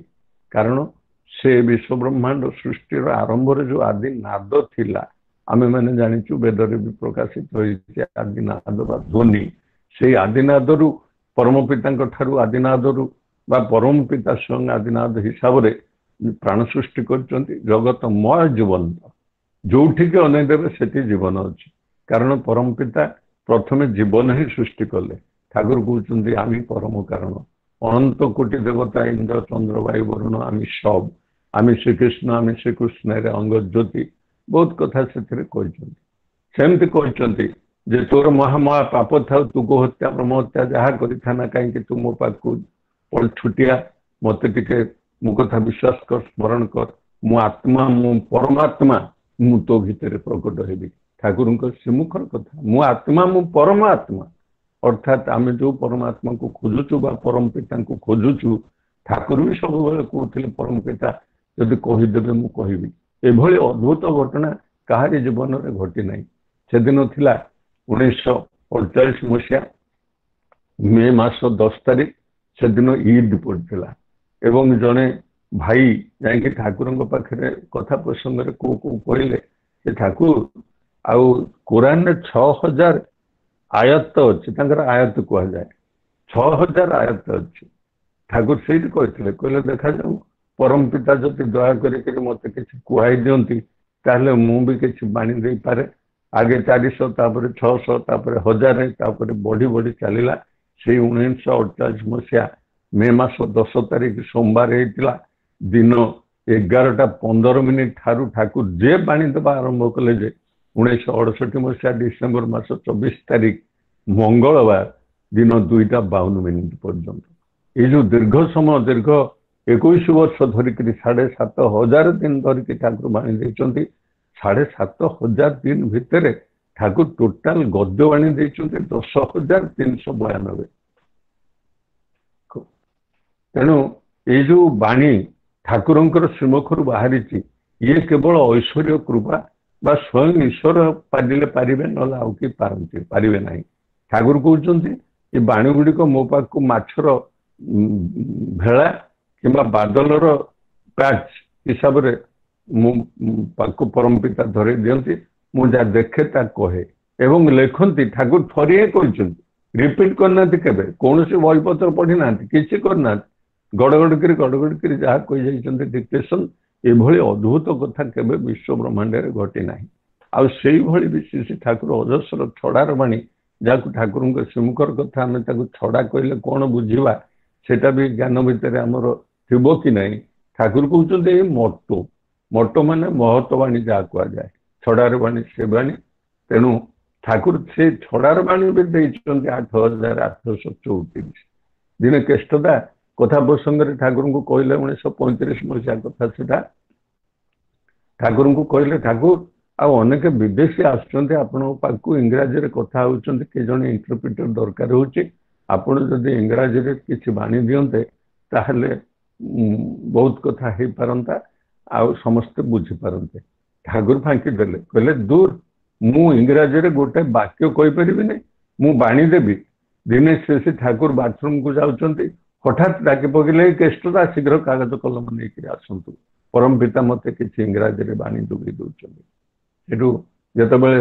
कारण से विश्व ब्रह्मांड सृष्टि आरंभ जो आदि नाद थिला आमे मैंने जानीचु वेदरे भी प्रकाशित होती आदि नाद बा ध्वनि से आदिनाद रु परम पिता ठारू आदिनाद रु बा परम पिता स्वयं आदिनाद हिसाब से प्राण सृष्टि कर जगतमय जीवंत जो ठीक अनेदेवे से जीवन अच्छी कारण परम पिता प्रथमे जीवन ही सृष्टि कले ठाकुर कहते आमी परम कारण अनंत कोटि देवता इंद्र चंद्र वायु वरुण आमी सब आमी श्रीकृष्ण आमी श्रीकृष्ण अंग ज्योति बहुत कथा से सेमती कहते जे तोर महामहा पाप था तू गो हत्या ब्रह्म हत्या जहाँ करा कहीं तू मो पाक पड़ छुटिया मत टे मो कथा विश्वास कर स्मरण कर मो आत्मा मो परमात्मा मु तो भितर प्रकट हेबी ठाकुर से मुखर कथा मो आत्मा मो परमात्मा अर्थात आम जो परमात्मा को खोजुचु बा परम पिता को खोजुचु ठाकुर भी सब कहते परम पिता जदि कहीदेवे मु कहबी एभली अद्भुत घटना कहारी जीवन में घटी ना से दिन थिला 1948 मसीहा मे मास 10 तारीख से दिन ईद पड़ता एवं जड़े भाई जाकि ठाकुर पाखे कथा प्रसंग को कहले ठाकुर आउ कुरान में 6000 आयत अच्छी आयत कहुए 6000 आयत अच्छी ठाकुर से कहले देखा जाऊ परम पिता जब दया कर मत किसी कहुई दिखती ताहले मु भी किसी बाणी दे पारे आगे 400 तापर 600 तापर 1000 बढ़ी बढ़ी चलला से 1948 मसीहा मे मास 10 तारीख सोमवार होता दिन 11:15 ठारू ठाकुर जे बाणी देवा आरंभ कले 1968 मसीहा डिसेम्बर मास 24 तारीख मंगलवार दिन 2:52 पर्यंत ये जो दीर्घ समय दीर्घ 21 वर्ष धरिक 7500 दिन धरिक ठाकुर बाणी देते 7500 दिन भितर ठाकुर टोटाल गद्य बाणी देते 10,392 तेणु ये जो बाणी ଠାକୁରଙ୍କର ଶ୍ରୀମୁଖରୁ ବାହାରିଛି ଇଏ କେବଳ ଐଶ୍ୱର୍ଯ୍ୟ କୃପା ବା ସ୍ୱୟଂ ଈଶ୍ୱର ପାରିଲେ ପାରିବେ, ନହେଲେ ଆଉ କିଏ ପାରିବେ ନାହିଁ। ଠାକୁର କହୁଛନ୍ତି ଏ ବାଣୀ ଗୁଡ଼ିକ ମୋ ପାଖକୁ ମାଛର ଭେଳା କିମ୍ବା ବାଦଲର ପ୍ୟାଚ୍ ହିସାବରେ ମୁଁ ପାଖକୁ ପରମ ପିତା ଧରେଇ ଦିଅନ୍ତି, ମୁଁ ଯାହା ଦେଖେ ତା କହେ ଏବଂ ଲେଖନ୍ତି। ଠାକୁର ଥରିଏ କହିଛନ୍ତି, ରିପିଟ୍ କରିନାହାନ୍ତି କେବେ, କୌଣସି ବହିପତ୍ର ପଢି ନାହାନ୍ତି, କିଛି କରିନାହାନ୍ତି, ଗଡ଼ଗଡ଼ କରି ଯାହା କହିଯାଇଛନ୍ତି ଡିକ୍ଟେସନ। ଏଭଳି ଅଦ୍ଭୁତ କଥା କେବେ ବିଶ୍ୱ ବ୍ରହ୍ମାଣ୍ଡରେ ଘଟି ନାହିଁ। ଆଉ ସେଇଭଳି ବି ଶ୍ରୀ ଠାକୁର ଅଜସ୍ର ଛଡ଼ାର ବାଣୀ, ଯାହାକୁ ଠାକୁରଙ୍କ ଶ୍ରୀମୁଖର କଥା ଆମେ ତାକୁ ଛଡ଼ା କହିଲେ କଣ ବୁଝିବା, ସେଟା ବି ଜ୍ଞାନ ଭିତରେ ଆମର ଥିବ କି ନାହିଁ। ଠାକୁର କହୁଛନ୍ତି ଏଇ ମଟୋ ମାନେ ମହତ୍ଵବାଣୀ ଯାହା କୁହାଯାଏ, ଛଡ଼ାର ବାଣୀ ସେ ବାଣୀ। ତେଣୁ ଠାକୁର ସେ ଛଡ଼ାର ବାଣୀ ବି ଦେଇଛନ୍ତି 8834। ଦିନେ କେଷ୍ଟଦା କଥା ପ୍ରସଙ୍ଗରେ ଠାକୁରଙ୍କୁ କହିଲେ, 1935 ମସିହା କଥା ସେଟା, ଠାକୁରଙ୍କୁ କହିଲେ ଠାକୁର ଆଉ ଅନେକ ବିଦେଶୀ ଆସୁଛନ୍ତି ଆପଣଙ୍କ ପାଖକୁ, ଇଂରାଜୀରେ କଥା ହେଉଛନ୍ତି, କିଏ ଜଣେ ଇଣ୍ଟରପ୍ରିଟର ଦରକାର ହେଉଛି, ଆପଣ ଯଦି ଇଂରାଜୀରେ କିଛି ବାଣୀ ଦିଅନ୍ତେ ତାହେଲେ ବହୁତ କଥା ହେଇପାରନ୍ତା, ଆଉ ସମସ୍ତେ ବୁଝିପାରନ୍ତେ। ଠାକୁର ଫାଙ୍କି ଦେଲେ, କହିଲେ ଦୂର, ମୁଁ ଇଂରାଜୀରେ ଗୋଟେ ବାକ୍ୟ କହିପାରିବିନି, ମୁଁ ବାଣୀ ଦେବି। ଦିନେ ସେ ଠାକୁର ବାଥରୁମକୁ ଯାଉଛନ୍ତି, ହଠାତ୍ ଡାକି ପକେଇଲେ କେଷ୍ଟଦା ଶୀଘ୍ର କାଗଜ କଲମ ନେଇକରି ଆସନ୍ତୁ, ପରମ ପିତା ମତେ କିଛି ଇଂରାଜୀରେ ବାଣୀ ଯୋଗେଇ ଦଉଛନ୍ତି। ସେଠୁ ଯେତେବେଳେ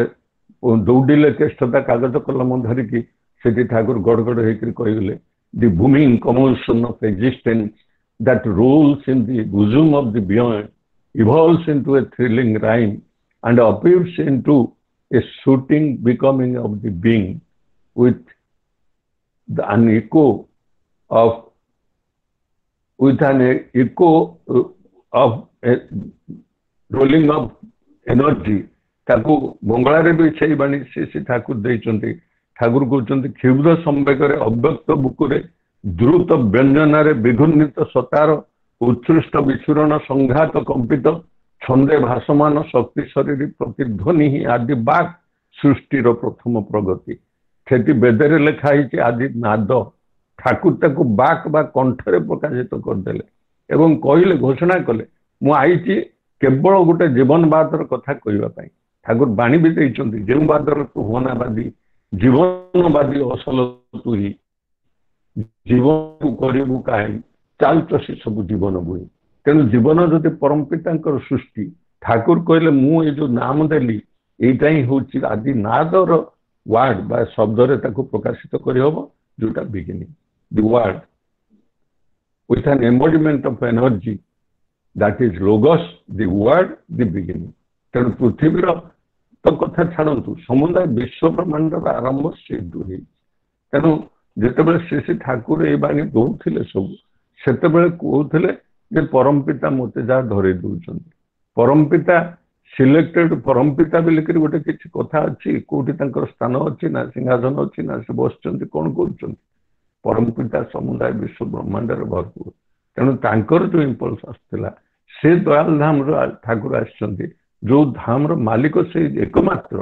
ଦୌଡ଼ିଲେ କେଷ୍ଟଦା କାଗଜ କଲମ ଧରିକି, ସେଠି ଠାକୁର ଗଡ଼ଗଡ଼ ହେଇକରି କହିଗଲେ, ଦି ବୁମିଂ କମୋସନ of ଏକ୍ସିଷ୍ଟେନ୍ସ that rolls in the bosom of the beyond evolves into a thrilling rhyme and appears into a shooting becoming of the being with an echo of a rolling of energy। ତାକୁ ବଙ୍ଗଳାରେ ବି ସେଇ ବାଣୀ ସେ ଠାକୁର ଦେଇଛନ୍ତି। ଠାକୁର କହୁଛନ୍ତି କ୍ଷୁବ୍ଧ ସମ୍ବେଗରେ ଅବ୍ୟକ୍ତ ବୁକୁରେ ଦ୍ରୁତ ବ୍ୟଞ୍ଜନାରେ ବିଘୂର୍ଣ୍ଣିତ ସତାର ଉତ୍କୃଷ୍ଟ ବିସ୍ଫୁରଣ ସଂଘାତ କମ୍ପିତ ଛନ୍ଦେ ଭାସମାନ ଶକ୍ତି ଶରୀରୀ ପ୍ରତିଧ୍ୱନି ହିଁ ଆଦି ବାକ୍ ସୃଷ୍ଟିର ପ୍ରଥମ ପ୍ରଗତି। ସେଠି ବେଦରେ ଲେଖା ହେଇଛି ଆଦି ନାଦ। ଠାକୁର ତାକୁ ବାକ୍ ବା କଣ୍ଠରେ ପ୍ରକାଶିତ କରିଦେଲେ ଏବଂ କହିଲେ, ଘୋଷଣା କଲେ, ମୁଁ ଆଇଛି କେବଳ ଗୋଟେ ଜୀବନବାଦର କଥା କହିବା ପାଇଁ। ଠାକୁର ବାଣୀ ବି ଦେଇଛନ୍ତି, ଯେଉଁ ବାଦର ତୁ ହୁଅନାବାଦୀ, ଜୀବନବାଦୀ ଅସଲ ତୁହି, ଜୀବନକୁ କରିବୁ କାହିଁ, ଚାଲୁଛ ସେ ସବୁ ଜୀବନ ବୁହି। ତେଣୁ ଜୀବନ ଯଦି ପରମ ପିତାଙ୍କର ସୃଷ୍ଟି, ଠାକୁର କହିଲେ ମୁଁ ଏ ଯୋଉ ନାମ ଦେଲି ଏଇଟା ହିଁ ହଉଛି ଆଦି ନାଦର ୱାର୍ଡ ବା ଶବ୍ଦରେ ତାକୁ ପ୍ରକାଶିତ କରିହବ, ଯୋଉଟା beginning, the word with an embodiment of energy that is logos, the word, the beginning। ତେଣୁ ପୃଥିବୀର ତ କଥା ଛାଡ଼ନ୍ତୁ, ସମୁଦାୟ ବିଶ୍ୱ ବ୍ରହ୍ମାଣ୍ଡର ଆରମ୍ଭ ସେଇଠୁ ହେଇଛି। ତେଣୁ ଯେତେବେଳେ ଶ୍ରୀ ଠାକୁର ଏଇ ବାଣୀ ଦଉଥିଲେ ସବୁ, ସେତେବେଳେ କହୁଥିଲେ ଯେ ପରମ ପିତା ମୋତେ ଯାହା ଧରେଇ ଦଉଛନ୍ତି। ପରମ ପିତା ସିଲେକ୍ଟେଡ ପରମ ପିତା ବୋଲିକରି ଗୋଟେ କିଛି କଥା ଅଛି, କୋଉଠି ତାଙ୍କର ସ୍ଥାନ ଅଛି ନା ସିଂହାସନ ଅଛି ନା ସେ ବସିଛନ୍ତି, କଣ କରୁଛନ୍ତି? ପରମ ପିତା ସମୁଦାୟ ବିଶ୍ୱ ବ୍ରହ୍ମାଣ୍ଡରେ ଭରପୁର। ତେଣୁ ତାଙ୍କର ଯୋଉ ଇମ୍ପଲ୍ସ ଆସୁଥିଲା, ସେ ଦୟାଲ ଧାମର ଠାକୁର ଆସିଛନ୍ତି, ଯୋଉ ଧାମର ମାଲିକ ସେଇ ଏକମାତ୍ର,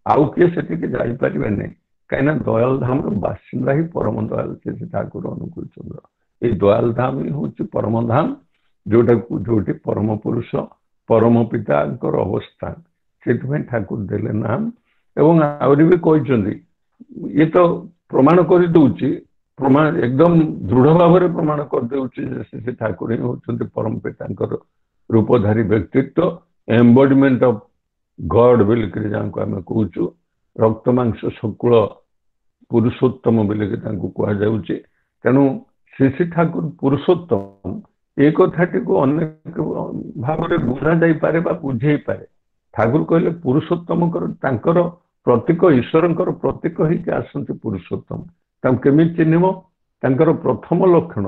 ଆଉ କିଏ ସେଠିକି ଯାଇପାରିବେ ନାହିଁ। କାହିଁକିନା ଦୟାଲ ଧାମର ବାସିନ୍ଦା ହିଁ ପରମ ଦୟାଲ ସେ ଠାକୁର ଅନୁକୂଳ ଚନ୍ଦ୍ର। ଏଇ ଦୟାଲ ଧାମ ହିଁ ହଉଛି ପରମ ଧାମ, ଯୋଉଠି ପରମ ପୁରୁଷ ପରମ ପିତାଙ୍କର ଅବସ୍ଥାନ। ସେଥିପାଇଁ ଠାକୁର ଦେଲେ ନାମ। ଏବଂ ଆହୁରି ବି କହିଛନ୍ତି, ଇଏ ତ ପ୍ରମାଣ କରିଦଉଛି, ପ୍ରମାଣ ଏକଦମ ଦୃଢ ଭାବରେ ପ୍ରମାଣ କରିଦେଉଛି ଯେ ସେ ଠାକୁର ହିଁ ହଉଛନ୍ତି ପରମ ପିତାଙ୍କର ରୂପଧାରୀ ବ୍ୟକ୍ତିତ୍ୱ, ଏମ୍ବଡିମେଣ୍ଟ ଅଫ ଗଡ ବୋଲିକରି ଯାହାକୁ ଆମେ କହୁଛୁ, ରକ୍ତ ମାଂସ ଶକୁଳ ପୁରୁଷୋତ୍ତମ ବୋଲିକି ତାଙ୍କୁ କୁହାଯାଉଛି। ତେଣୁ ଶ୍ରୀ ଠାକୁର ପୁରୁଷୋତ୍ତମ ଏ କଥାଟିକୁ ଅନେକ ଭାବରେ ବୁଝାଯାଇପାରେ ବା ବୁଝେଇପାରେ। ଠାକୁର କହିଲେ ପୁରୁଷୋତ୍ତମଙ୍କର ତାଙ୍କର ପ୍ରତୀକ, ଈଶ୍ୱରଙ୍କର ପ୍ରତୀକ ହେଇକି ଆସନ୍ତି ପୁରୁଷୋତ୍ତମ। ତାଙ୍କୁ କେମିତି ଚିହ୍ନିବ? ତାଙ୍କର ପ୍ରଥମ ଲକ୍ଷଣ,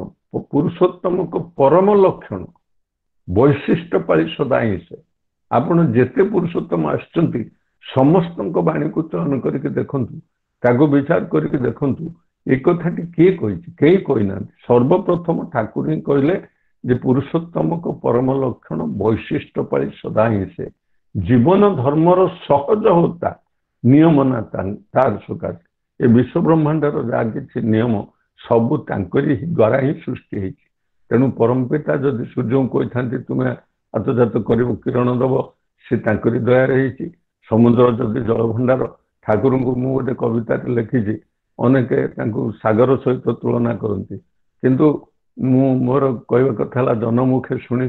ପୁରୁଷୋତ୍ତମଙ୍କ ପରମ ଲକ୍ଷଣ ବୈଶିଷ୍ଟ୍ୟ ପାଳି ସଦା ହିଁ ସେ। ଆପଣ ଯେତେ ପୁରୁଷୋତ୍ତମ ଆସିଛନ୍ତି ସମସ୍ତଙ୍କ ବାଣୀକୁ ଚୟନ କରିକି ଦେଖନ୍ତୁ, ତାକୁ ବିଚାର କରିକି ଦେଖନ୍ତୁ, ଏ କଥାଟି କିଏ କହିଛି? କେହି କହିନାହାନ୍ତି। ସର୍ବପ୍ରଥମ ଠାକୁର ହିଁ କହିଲେ ଯେ ପୁରୁଷୋତ୍ତମଙ୍କ ପରମ ଲକ୍ଷଣ ବୈଶିଷ୍ଟ୍ୟ ପାଳି ସଦା ହିଁ ସେ। ଜୀବନ ଧର୍ମର ସହଜ ହୋତା ନିୟମ ନା ତାର ସକାଶେ। ଏ ବିଶ୍ୱ ବ୍ରହ୍ମାଣ୍ଡର ଯାହା କିଛି ନିୟମ ସବୁ ତାଙ୍କରି ଦ୍ୱାରା ହିଁ ସୃଷ୍ଟି ହେଇଛି। तेणु परम पिता जदि सूर्य को तुमे आतजात कर किरण दब से दया रही समुद्र जदि जल भंडार ठाकुर को मु गोटे कविता लिखी अनेक सागर सहित तुलना करती किंतु मोर कहवा कथा जनमुखे शुणी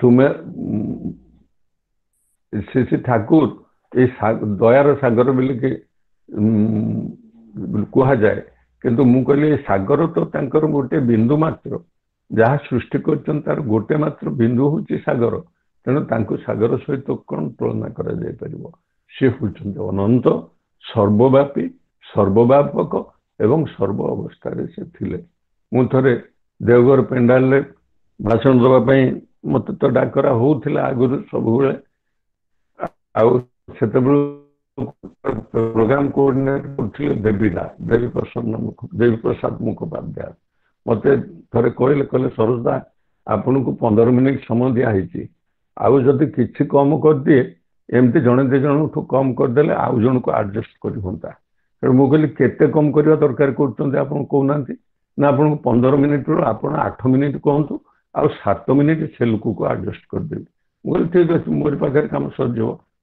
तुम्हें श्री ठाकुर ये दयार सागर बोलिकी कह जाए किंतु मु कहली सागर तो तांकर गोटे बिंदु मात्र जहाँ सृष्टि कर गोटे मात्र बिंदु हूँ सागर तेणु सागर सहित कौन तुलना कर सी हूँ अनंत सर्वव्यापी सर्वव्यापक एवं सर्व अवस्था से थिले मु थरे देवघर पेंडाल भाषण देवाई मत तो डाकरा होता आगुरी सब प्रोग्राम कोऑर्डिनेट करथिले देवी प्रसाद मुखोपाध्याय मत थे कहले सरोजदा आपन को 15 मिनिट समय दिखाई आउ जदि किसी कम कर दिए एमती जड़े दि जन कम करदे आउ जन को एडजस्ट कर मुझे कहली केते कम करवा दरकार कहना ना आपन 15 मिनिट रू आप 8 मिनिट कहतु आउ 7 मिनिट से लोक को एडजस्ट करदेवी मुझे ठीक अच्छे मोर पाखे कम सरज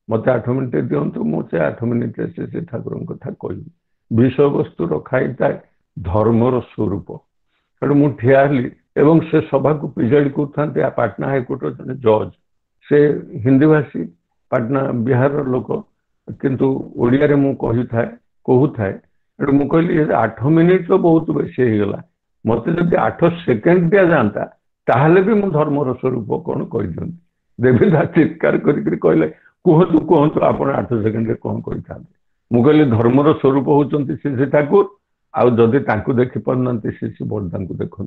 मत 8 मिनिट दिंतु मुझे 8 मिनिट से ठाकुर कथा कह विषय वस्तु रखाई था धर्मर स्वरूप तेणु मुझे ठियाली एवं से सभा को प्रिजाइड कर पाटना हाईकोर्ट जन जज से हिंदी भाषी पाटना बिहार लोक किंतु ओडिया रे मु कहूए मु कहली 8 मिनिट तो बहुत बेसी होगला मत जब 8 सेकेंड दि जाता ताहले भी मु धर्मर स्वरूप कौन कही देवीदा चित्कार करके कहले कहतु कहतु आप 8 सेकेंड कौन कही मु कहली धर्मर स्वरूप होती श्री ठाकुर आउ जदि देखी पारना श्री बड़दा को देखु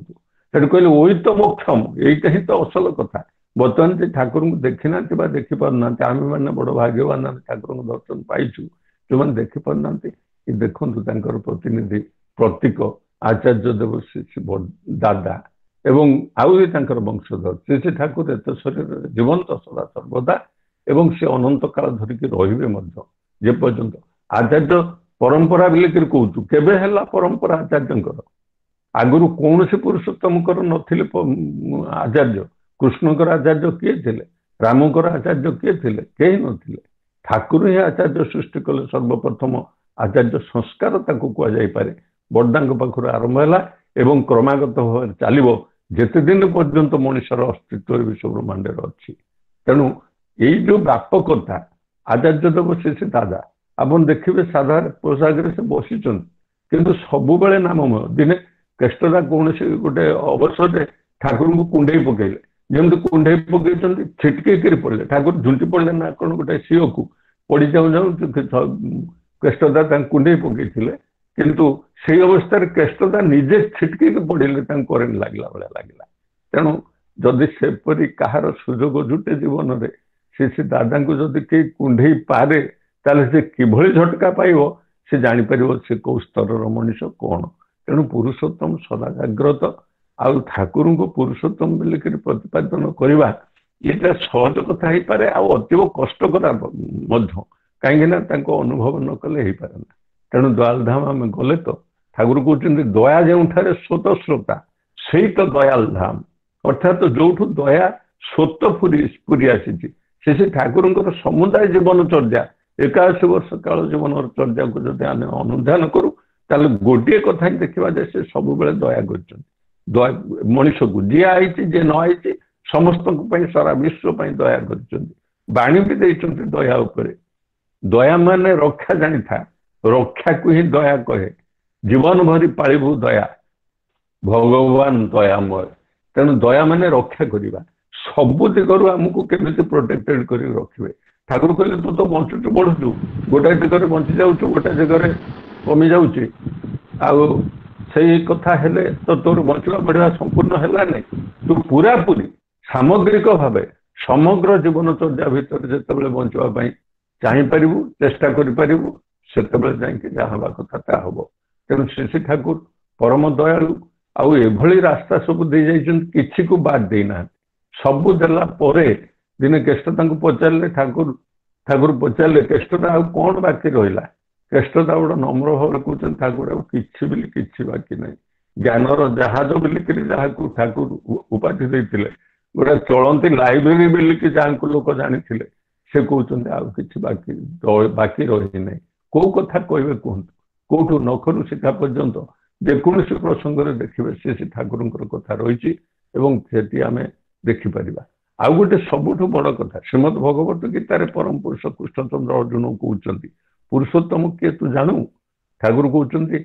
तेणु कहले वही तो मोक्षम यहीटा ही तो असल कथा बर्तमान से ठाकुर को देखी ना देखी पारना आम मैंने बड़ भाग्यवान ठाकुर दर्शन पाइचु जो मैंने देखी पारना देखु प्रतिनिधि प्रतीक आचार्य देव श्री दादा एवं आउ वंशधर श्री ठाकुर एत शरीर जीवंत सदा सर्वदा एवं से अनंत काल धरिकी रे पर्यंत आचार्य परंपरा बोलिक कहूँ केबे है परंपरा आचार्य आगुरी कौन सी पुरुषोत्तम नथिले आचार्य कृष्णकर आचार्य किए थे रामकर आचार्य किए थे कहीं नथिले ठाकुर ही आचार्य सृष्टि कले सर्वप्रथम आचार्य संस्कार ताको कह जाई पारे बड़दा पाखर आरंभ है एवं क्रमागत भाव चलो जेते दिन पर्यंत मनुष्यर अस्तित्व विश्व ब्रह्मांड अच्छी तेणु यही जो व्यापकता आचार्य देव श्री दादा आप देखिए साधा पोशाक से बसी किंतु सबु बेले नाममय दिने केष्टदा कौन गोटे अवसर ठाकुर को कुंडे पकड़े जमी कुंडे पकई छिटके पड़े ठाकुर झुंटी पड़े ना कौन गोटे सीओ को पड़ जाऊ केष्टदा कुंडे पकई किंतु से अवस्था केष्टदा निजे छिटके पड़े करेन्ट लगला भाया लगला तेणु जदि सेपरी कहार सुजोग जुटे जीवन में श्री दादा को जदि कई कुंडे पारे ताले से किभली झटका पाइब से जापर से कौ स्तर मनीष कौन तेणु पुरुषोत्तम सदा जाग्रत आउ ठाकुर को पुरुषोत्तम बोलिक प्रतिपादन करवा ये सहज कथा हो पारे अतीव कष्टकर कहीं अनुभव न कले हो पारे ना तेणु दयाल धाम आम गले तो ठाकुर कहते दया जो स्वत श्रोता से तो दयाल धाम अर्थात जो दया स्वत पूरी आसी से ठाकुर समुदाय जीवन चर्या 81 वर्ष काल जीवन चर्या को जब आम अनुधान करूँ ताले गोटे कथा ही देखा जाए से सब बेले दया कर मनीष को जी आई जी न आई समस्त सारा विश्व दया कर भी देते दया उपरे दया माने रक्षा जानी था रक्षा को ही दया कहे जीवन भरी पालिबू दया भगवान दयामय तेणु दया माने रक्षा करवा सबु दिगरु आमको केमिति प्रोटेक्टेड कर रखिए ठाकुर कहले तू तो बंचुचु बढ़ुचु गोटे जगह बंची जाऊँ गोटे जगह कमी जाऊँच कथा हेले तो तोर बंचवा बढ़िया संपूर्ण है नहीं तू पूरा पूरी सामग्रिक भाव समग्र जीवन चर्या भितर जिते बंचवाई चाहपर चेष्टा करूँ से जहाँ हवा कथा ता हम तेणु श्री ठाकुर परम दयालु आउ एभली रास्ता सब दे जाइछन किछि को बाद देना सबू देला परे दिने केष्ट पचारे ठाकुर ठाकुर पचारे केष्टा आ कौन बाकी रहा କେଷ୍ଟତା ଗୋଟେ ନମ୍ର ଭାବରେ କହୁଛନ୍ତି ଠାକୁର ଆଉ କିଛି ବୋଲି କିଛି ବାକି ନାହିଁ। ଜ୍ଞାନର ଜାହାଜ ବୋଲିକିରି ଯାହାକୁ ଠାକୁର ଉପାଧି ଦେଇଥିଲେ, ଗୋଟେ ଚଳନ୍ତି ଲାଇବ୍ରେରୀ ବୋଲିକି ଯାହାଙ୍କୁ ଲୋକ ଜାଣିଥିଲେ, ସେ କହୁଛନ୍ତି ଆଉ କିଛି ବାକି ରହିନାହିଁ। କୋଉ କଥା କହିବେ କୁହନ୍ତୁ? କୋଉଠୁ ନଖରୁ ଶିଖା ପର୍ଯ୍ୟନ୍ତ ଯେକୌଣସି ପ୍ରସଙ୍ଗରେ ଦେଖିବେ ସେ ଠାକୁରଙ୍କର କଥା ରହିଛି ଏବଂ ସେଠି ଆମେ ଦେଖିପାରିବା। ଆଉ ଗୋଟେ ସବୁଠୁ ବଡ କଥା, ଶ୍ରୀମଦ୍ ଭଗବତ ଗୀତାରେ ପରମ ପୁରୁଷ କୃଷ୍ଣଚନ୍ଦ୍ର ଅର୍ଜୁନଙ୍କୁ କହୁଛନ୍ତି ପୁରୁଷୋତ୍ତମ କିଏ ତୁ ଜାଣୁ? ଠାକୁର କହୁଛନ୍ତି,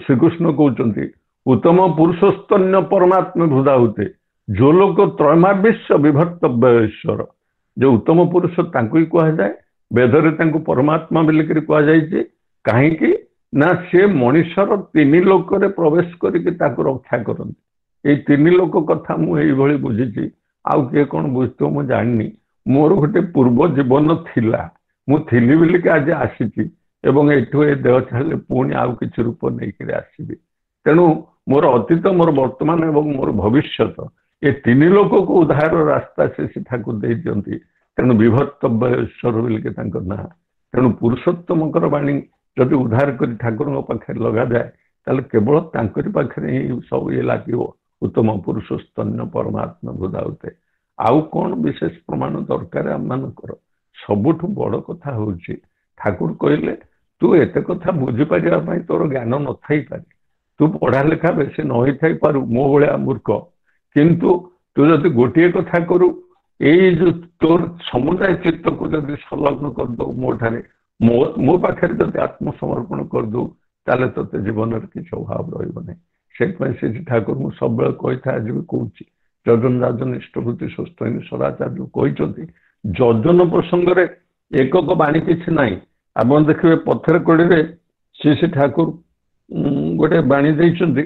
ଶ୍ରୀକୃଷ୍ଣ କହୁଛନ୍ତି ଉତ୍ତମ ପୁରୁଷୋତ୍ତନ୍ୟ ପରମାତ୍ମ ଭୂଦାହୁତେ ଯୋ ଲୋକ ତ୍ରୟମାବିଶ୍ୟ ବିଭକ୍ତବ୍ୟଶ୍ୱର। ଯେ ଉତ୍ତମ ପୁରୁଷ ତାଙ୍କୁ ହିଁ କୁହାଯାଏ, ବେଦରେ ତାଙ୍କୁ ପରମାତ୍ମା ବୋଲିକରି କୁହାଯାଇଛି। କାହିଁକି ନା ସେ ମଣିଷର 3 ଲୋକରେ ପ୍ରବେଶ କରିକି ତାକୁ ରକ୍ଷା କରନ୍ତି। ଏଇ 3 ଲୋକ କଥା ମୁଁ ଏଇଭଳି ବୁଝିଛି, ଆଉ କିଏ କଣ ବୁଝିଥିବ ମୁଁ ଜାଣିନି। ମୋର ଗୋଟେ ପୂର୍ବ ଜୀବନ ଥିଲା, ମୁଁ ଥିଲି ବୋଲିକି ଆଜି ଆସିଛି ଏବଂ ଏଠୁ ଏ ଦେହ ଛାଡ଼ିଲେ ପୁଣି ଆଉ କିଛି ରୂପ ନେଇକରି ଆସିବି। ତେଣୁ ମୋର ଅତୀତ, ମୋର ବର୍ତ୍ତମାନ ଏବଂ ମୋର ଭବିଷ୍ୟତ, ଏ 3 ଲୋକକୁ ଉଦ୍ଧାର ରାସ୍ତା ସେ ଠାକୁର ଦେଇ ଦିଅନ୍ତି। ତେଣୁ ବିଭକ୍ତବ୍ୟଶ୍ୱର ବୋଲିକି ତାଙ୍କ ନାଁ। ତେଣୁ ପୁରୁଷୋତ୍ତମଙ୍କର ବାଣୀ ଯଦି ଉଦ୍ଧାର କରି ଠାକୁରଙ୍କ ପାଖରେ ଲଗାଯାଏ ତାହେଲେ କେବଳ ତାଙ୍କରି ପାଖରେ ହିଁ ସବୁ ଇଏ ଲାଗିବ। ଉତ୍ତମ ପୁରୁଷୋତ୍ତନ୍ୟ ପରମାତ୍ମା ବୁଧାଉତେ। ଆଉ କଣ ବିଶେଷ ପ୍ରମାଣ ଦରକାର ଆମମାନଙ୍କର? ସବୁଠୁ ବଡ କଥା ହଉଛି ଠାକୁର କହିଲେ ତୁ ଏତେ କଥା ବୁଝିପାରିବା ପାଇଁ ତୋର ଜ୍ଞାନ ନଥାଇପାରେ, ତୁ ପଢା ଲେଖା ବେଶୀ ନ ହେଇଥାଇପାରୁ ମୋ ଭଳିଆ ମୂର୍ଖ, କିନ୍ତୁ ତୁ ଯଦି ଗୋଟିଏ କଥା କରୁ, ଏଇ ଯୋଉ ତୋର ସମୁଦାୟ ଚିତ୍ତକୁ ଯଦି ସଂଲଗ୍ନ କରିଦଉ ମୋ ଠାରେ, ମୋ ପାଖରେ ଯଦି ଆତ୍ମସମର୍ପଣ କରିଦଉ, ତାହେଲେ ତୋତେ ଜୀବନରେ କିଛି ଅଭାବ ରହିବ ନାହିଁ। ସେଥିପାଇଁ ସେ ଠାକୁର ମୁଁ ସବୁବେଳେ କହିଥାଏ, ଆଜି ବି କହୁଛି, ଯଜନ ରାଜନ ଇଷ୍ଟଭୂତି ସ୍ୱସ୍ତୟିନୀ ସଦାଚାର୍ଯ୍ୟ କହିଛନ୍ତି ଯଜନ ପ୍ରସଙ୍ଗରେ ଏକକ ବାଣୀ କିଛି ନାହିଁ। ଆପଣ ଦେଖିବେ ପଥର କଡିରେ ସେ ଠାକୁର ଗୋଟେ ବାଣୀ ଦେଇଛନ୍ତି,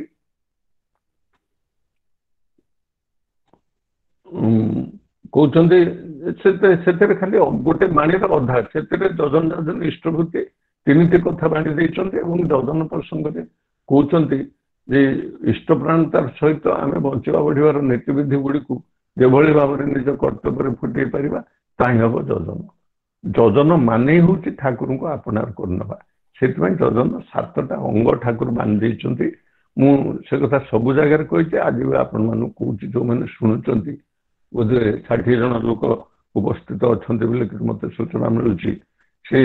କହୁଛନ୍ତି ସେଥିରେ ଖାଲି ଗୋଟେ ବାଣୀର ଅଧା, ସେଥିରେ ଯଜନ ରାଜନ ଇଷ୍ଟଭୂତି 3ଟି କଥା ବାଣୀ ଦେଇଛନ୍ତି ଏବଂ ଯଜନ ପ୍ରସଙ୍ଗରେ କହୁଛନ୍ତି ଯେ ଇଷ୍ଟପ୍ରାଣତାର ସହିତ ଆମେ ବଞ୍ଚିବା ବଢିବାର ନୀତିବିଧି ଗୁଡିକୁ ଯେଭଳି ଭାବରେ ନିଜ କର୍ତ୍ତବ୍ୟରେ ଫୁଟେଇ ପାରିବା ତାହିଁ ହବ ଯଜନ। ଯଜନ ମାନେ ହଉଛି ଠାକୁରଙ୍କୁ ଆପଣାର କରିନେବା। ସେଥିପାଇଁ ଯଜନ 7ଟା ଅଙ୍ଗ ଠାକୁର ବାନ୍ଧି ଦେଇଛନ୍ତି। ମୁଁ ସେ କଥା ସବୁ ଜାଗାରେ କହିଛି, ଆଜି ବି ଆପଣମାନଙ୍କୁ କହୁଛି, ଯୋଉମାନେ ଶୁଣୁଛନ୍ତି, ବୋଧେ 60 ଜଣ ଲୋକ ଉପସ୍ଥିତ ଅଛନ୍ତି ବୋଲି ମତେ ସୂଚନା ମିଳୁଛି। ସେ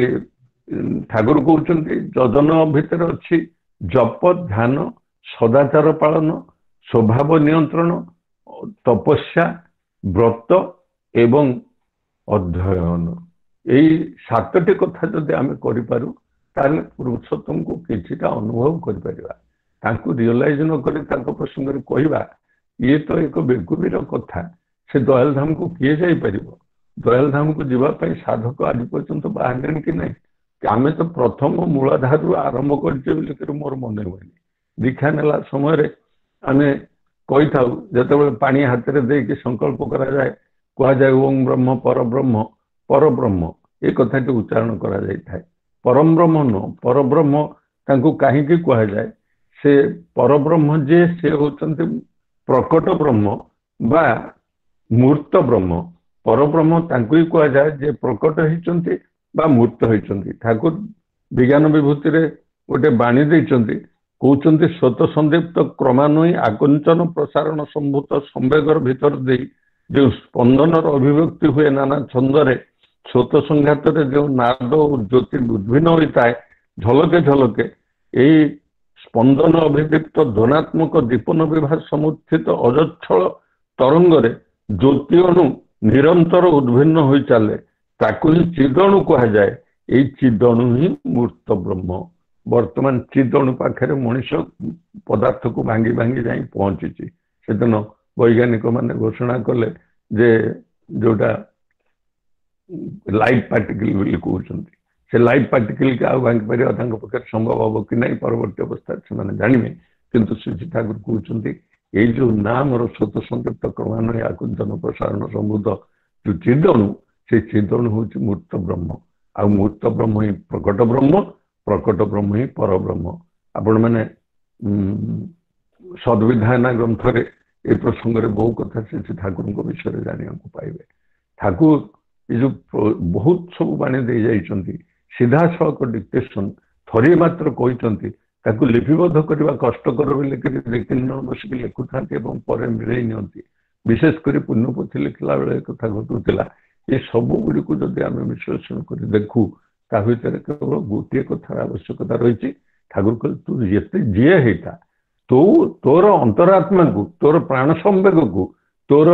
ଠାକୁର କହୁଛନ୍ତି ଯଜନ ଭିତରେ ଅଛି ଜପ, ଧ୍ୟାନ, ସଦାଚାର ପାଳନ, ସ୍ୱଭାବ ନିୟନ୍ତ୍ରଣ, ତପସ୍ୟା, ବ୍ରତ ଏବଂ ଅଧ୍ୟୟନ। ଏଇ 7ଟି କଥା ଯଦି ଆମେ କରିପାରୁ ତାହେଲେ ପୁରୁଷୋତ୍ତମକୁ କିଛିଟା ଅନୁଭବ କରିପାରିବା। ତାଙ୍କୁ ରିଅଲାଇଜ ନ କରି ତାଙ୍କ ପ୍ରସଙ୍ଗରେ କହିବା ଇଏ ତ ଏକ ବେକୁବିର କଥା। ସେ ଦୟାଲ ଧାମକୁ କିଏ ଯାଇପାରିବ? ଦୟାଲ ଧାମକୁ ଯିବା ପାଇଁ ସାଧକ ଆଜି ପର୍ଯ୍ୟନ୍ତ ବାହାରିଲେଣି କି ନାହିଁ? ଆମେ ତ ପ୍ରଥମ ମୂଳାଧାରରୁ ଆରମ୍ଭ କରିଛେ ବୋଲିକରି ମୋର ମନେ ହୁଏନି। ଦୀକ୍ଷା ନେଲା ସମୟରେ ଆମେ କହିଥାଉ, ଯେତେବେଳେ ପାଣି ହାତରେ ଦେଇକି ସଂକଳ୍ପ କରାଯାଏ, କୁହାଯାଏ ଓಂ ବ୍ରହ୍ମ ପରବ୍ରହ୍ମ ପରବ୍ରହ୍ମ, ଏ କଥାଟି ଉଚ୍ଚାରଣ କରାଯାଇଥାଏ। ପରମ ବ୍ରହ୍ମ ନୁହଁ, ପରବ୍ରହ୍ମ ତାଙ୍କୁ କାହିଁକି କୁହାଯାଏ? ସେ ପରବ୍ରହ୍ମ ଯିଏ, ସେ ହଉଛନ୍ତି ପ୍ରକଟ ବ୍ରହ୍ମ ବା ମୂର୍ତ୍ତ ବ୍ରହ୍ମ। ପରବ୍ରହ୍ମ ତାଙ୍କୁ ହିଁ କୁହାଯାଏ ଯେ ପ୍ରକଟ ହେଇଛନ୍ତି ବା ମୂର୍ତ୍ତ ହେଇଛନ୍ତି। ଠାକୁର ବିଜ୍ଞାନ ବିଭୂତିରେ ଗୋଟେ ବାଣୀ ଦେଇଛନ୍ତି, କହୁଛନ୍ତି ସ୍ୱତ ସନ୍ଦୀପ୍ତ କ୍ରମାନୁଇ ଆକୁଞ୍ଚନ ପ୍ରସାରଣ ସମ୍ଭୂତ ସମ୍ବେଗର ଭିତର ଦେଇ ଯେଉଁ ସ୍ପନ୍ଦନର ଅଭିବ୍ୟକ୍ତି ହୁଏ ନାନା ଛନ୍ଦରେ, ସ୍ୱତ ସଂଘାତରେ ଯେଉଁ ନାଦ ଓ ଜ୍ୟୋତି ଉଦ୍ଭିନ୍ନ ହୋଇଥାଏ ଝଲକେ ଝଲକେ, ଏହି ସ୍ପନ୍ଦନ ଅଭିବ୍ୟକ୍ତ ଧ୍ୱନାତ୍ମକ ଦୀପନ ବିଭାଗ ସମୁତ୍ଥିତ ଅଜଚ୍ଛଳ ତରଙ୍ଗରେ ଜ୍ୟୋତି ଅଣୁ ନିରନ୍ତର ଉଦ୍ଭିନ୍ନ ହୋଇ ଚାଲେ, ତାକୁ ହିଁ ଚିଦଣୁ କୁହାଯାଏ। ଏଇ ଚିଦଣୁ ହିଁ ମୂର୍ତ୍ତ ବ୍ରହ୍ମ। ବର୍ତ୍ତମାନ ଚିଦଣୁ ପାଖରେ ମଣିଷ ପଦାର୍ଥକୁ ଭାଙ୍ଗି ଭାଙ୍ଗି ଯାଇ ପହଞ୍ଚିଛି। ସେଦିନ ବୈଜ୍ଞାନିକ ମାନେ ଘୋଷଣା କଲେ ଯେ ଯୋଉଟା ଲାଇଟ୍ ପାର୍ଟିକଲ ବୋଲି କହୁଛନ୍ତି, ସେ ଲାଇଟ୍ ପାର୍ଟିକଲକୁ ଆଉ ଭାଙ୍ଗି ପାରିବା ତାଙ୍କ ପକ୍ଷରେ ସମ୍ଭବ ହବ କି ନାହିଁ ପରବର୍ତ୍ତୀ ଅବସ୍ଥାରେ ସେମାନେ ଜାଣିବେ। କିନ୍ତୁ ଶ୍ରୀ ଠାକୁର କହୁଛନ୍ତି ଏଇ ଯୋଉ ନାମର ସ୍ୱତ ସଂଯୁକ୍ତ କ୍ରମାନୁଇ ଆକୁଞ୍ଚନ ପ୍ରସାରଣ ସମ୍ଭୂତ ଯୋଉ ଚିଦଣୁ, ସେ ଚିଦଣୁ ହଉଛି ମୂର୍ତ୍ତ ବ୍ରହ୍ମ। ଆଉ ମୂର୍ତ୍ତ ବ୍ରହ୍ମ ହିଁ ପ୍ରକଟ ବ୍ରହ୍ମ, ପ୍ରକଟ ବ୍ରହ୍ମ ହିଁ ପରବ୍ରହ୍ମ। ଆପଣମାନେ ସଦ୍ବିଧାୟନା ଗ୍ରନ୍ଥରେ ଏ ପ୍ରସଙ୍ଗରେ ବହୁ କଥା ଶ୍ରୀ ଠାକୁରଙ୍କ ବିଷୟରେ ଜାଣିବାକୁ ପାଇବେ। ଠାକୁର ଏ ଯୋଉ ବହୁତ ସବୁ ବାଣୀ ଦେଇ ଯାଇଛନ୍ତି, ସିଧାସଳଖ ଡିକ୍ଟେସନ ଥରେ ମାତ୍ର କହିଛନ୍ତି ତାକୁ ଲିପିବଦ୍ଧ କରିବା କଷ୍ଟକର ବୋଲିକରି 2-3 ଜଣ ବସିକି ଲେଖୁଥାନ୍ତି ଏବଂ ପରେ ମିଳେଇ ନିଅନ୍ତି। ବିଶେଷ କରି ପୁଣ୍ୟପୋଥି ଲେଖିଲା ବେଳେ କଥା ଘଟୁଥିଲା। ଏ ସବୁ ଗୁଡ଼ିକୁ ଯଦି ଆମେ ବିଶ୍ଳେଷଣ କରି ଦେଖୁ ତା ଭିତରେ କେବଳ ଗୋଟିଏ କଥାର ଆବଶ୍ୟକତା ରହିଛି। ଠାକୁର କହିଲେ ତୁ ଯେତେ ଯିଏ ହେଇଥା ତୋର ଅନ୍ତରାତ୍ମାକୁ, ତୋର ପ୍ରାଣ ସମ୍ବେଗକୁ, ତୋର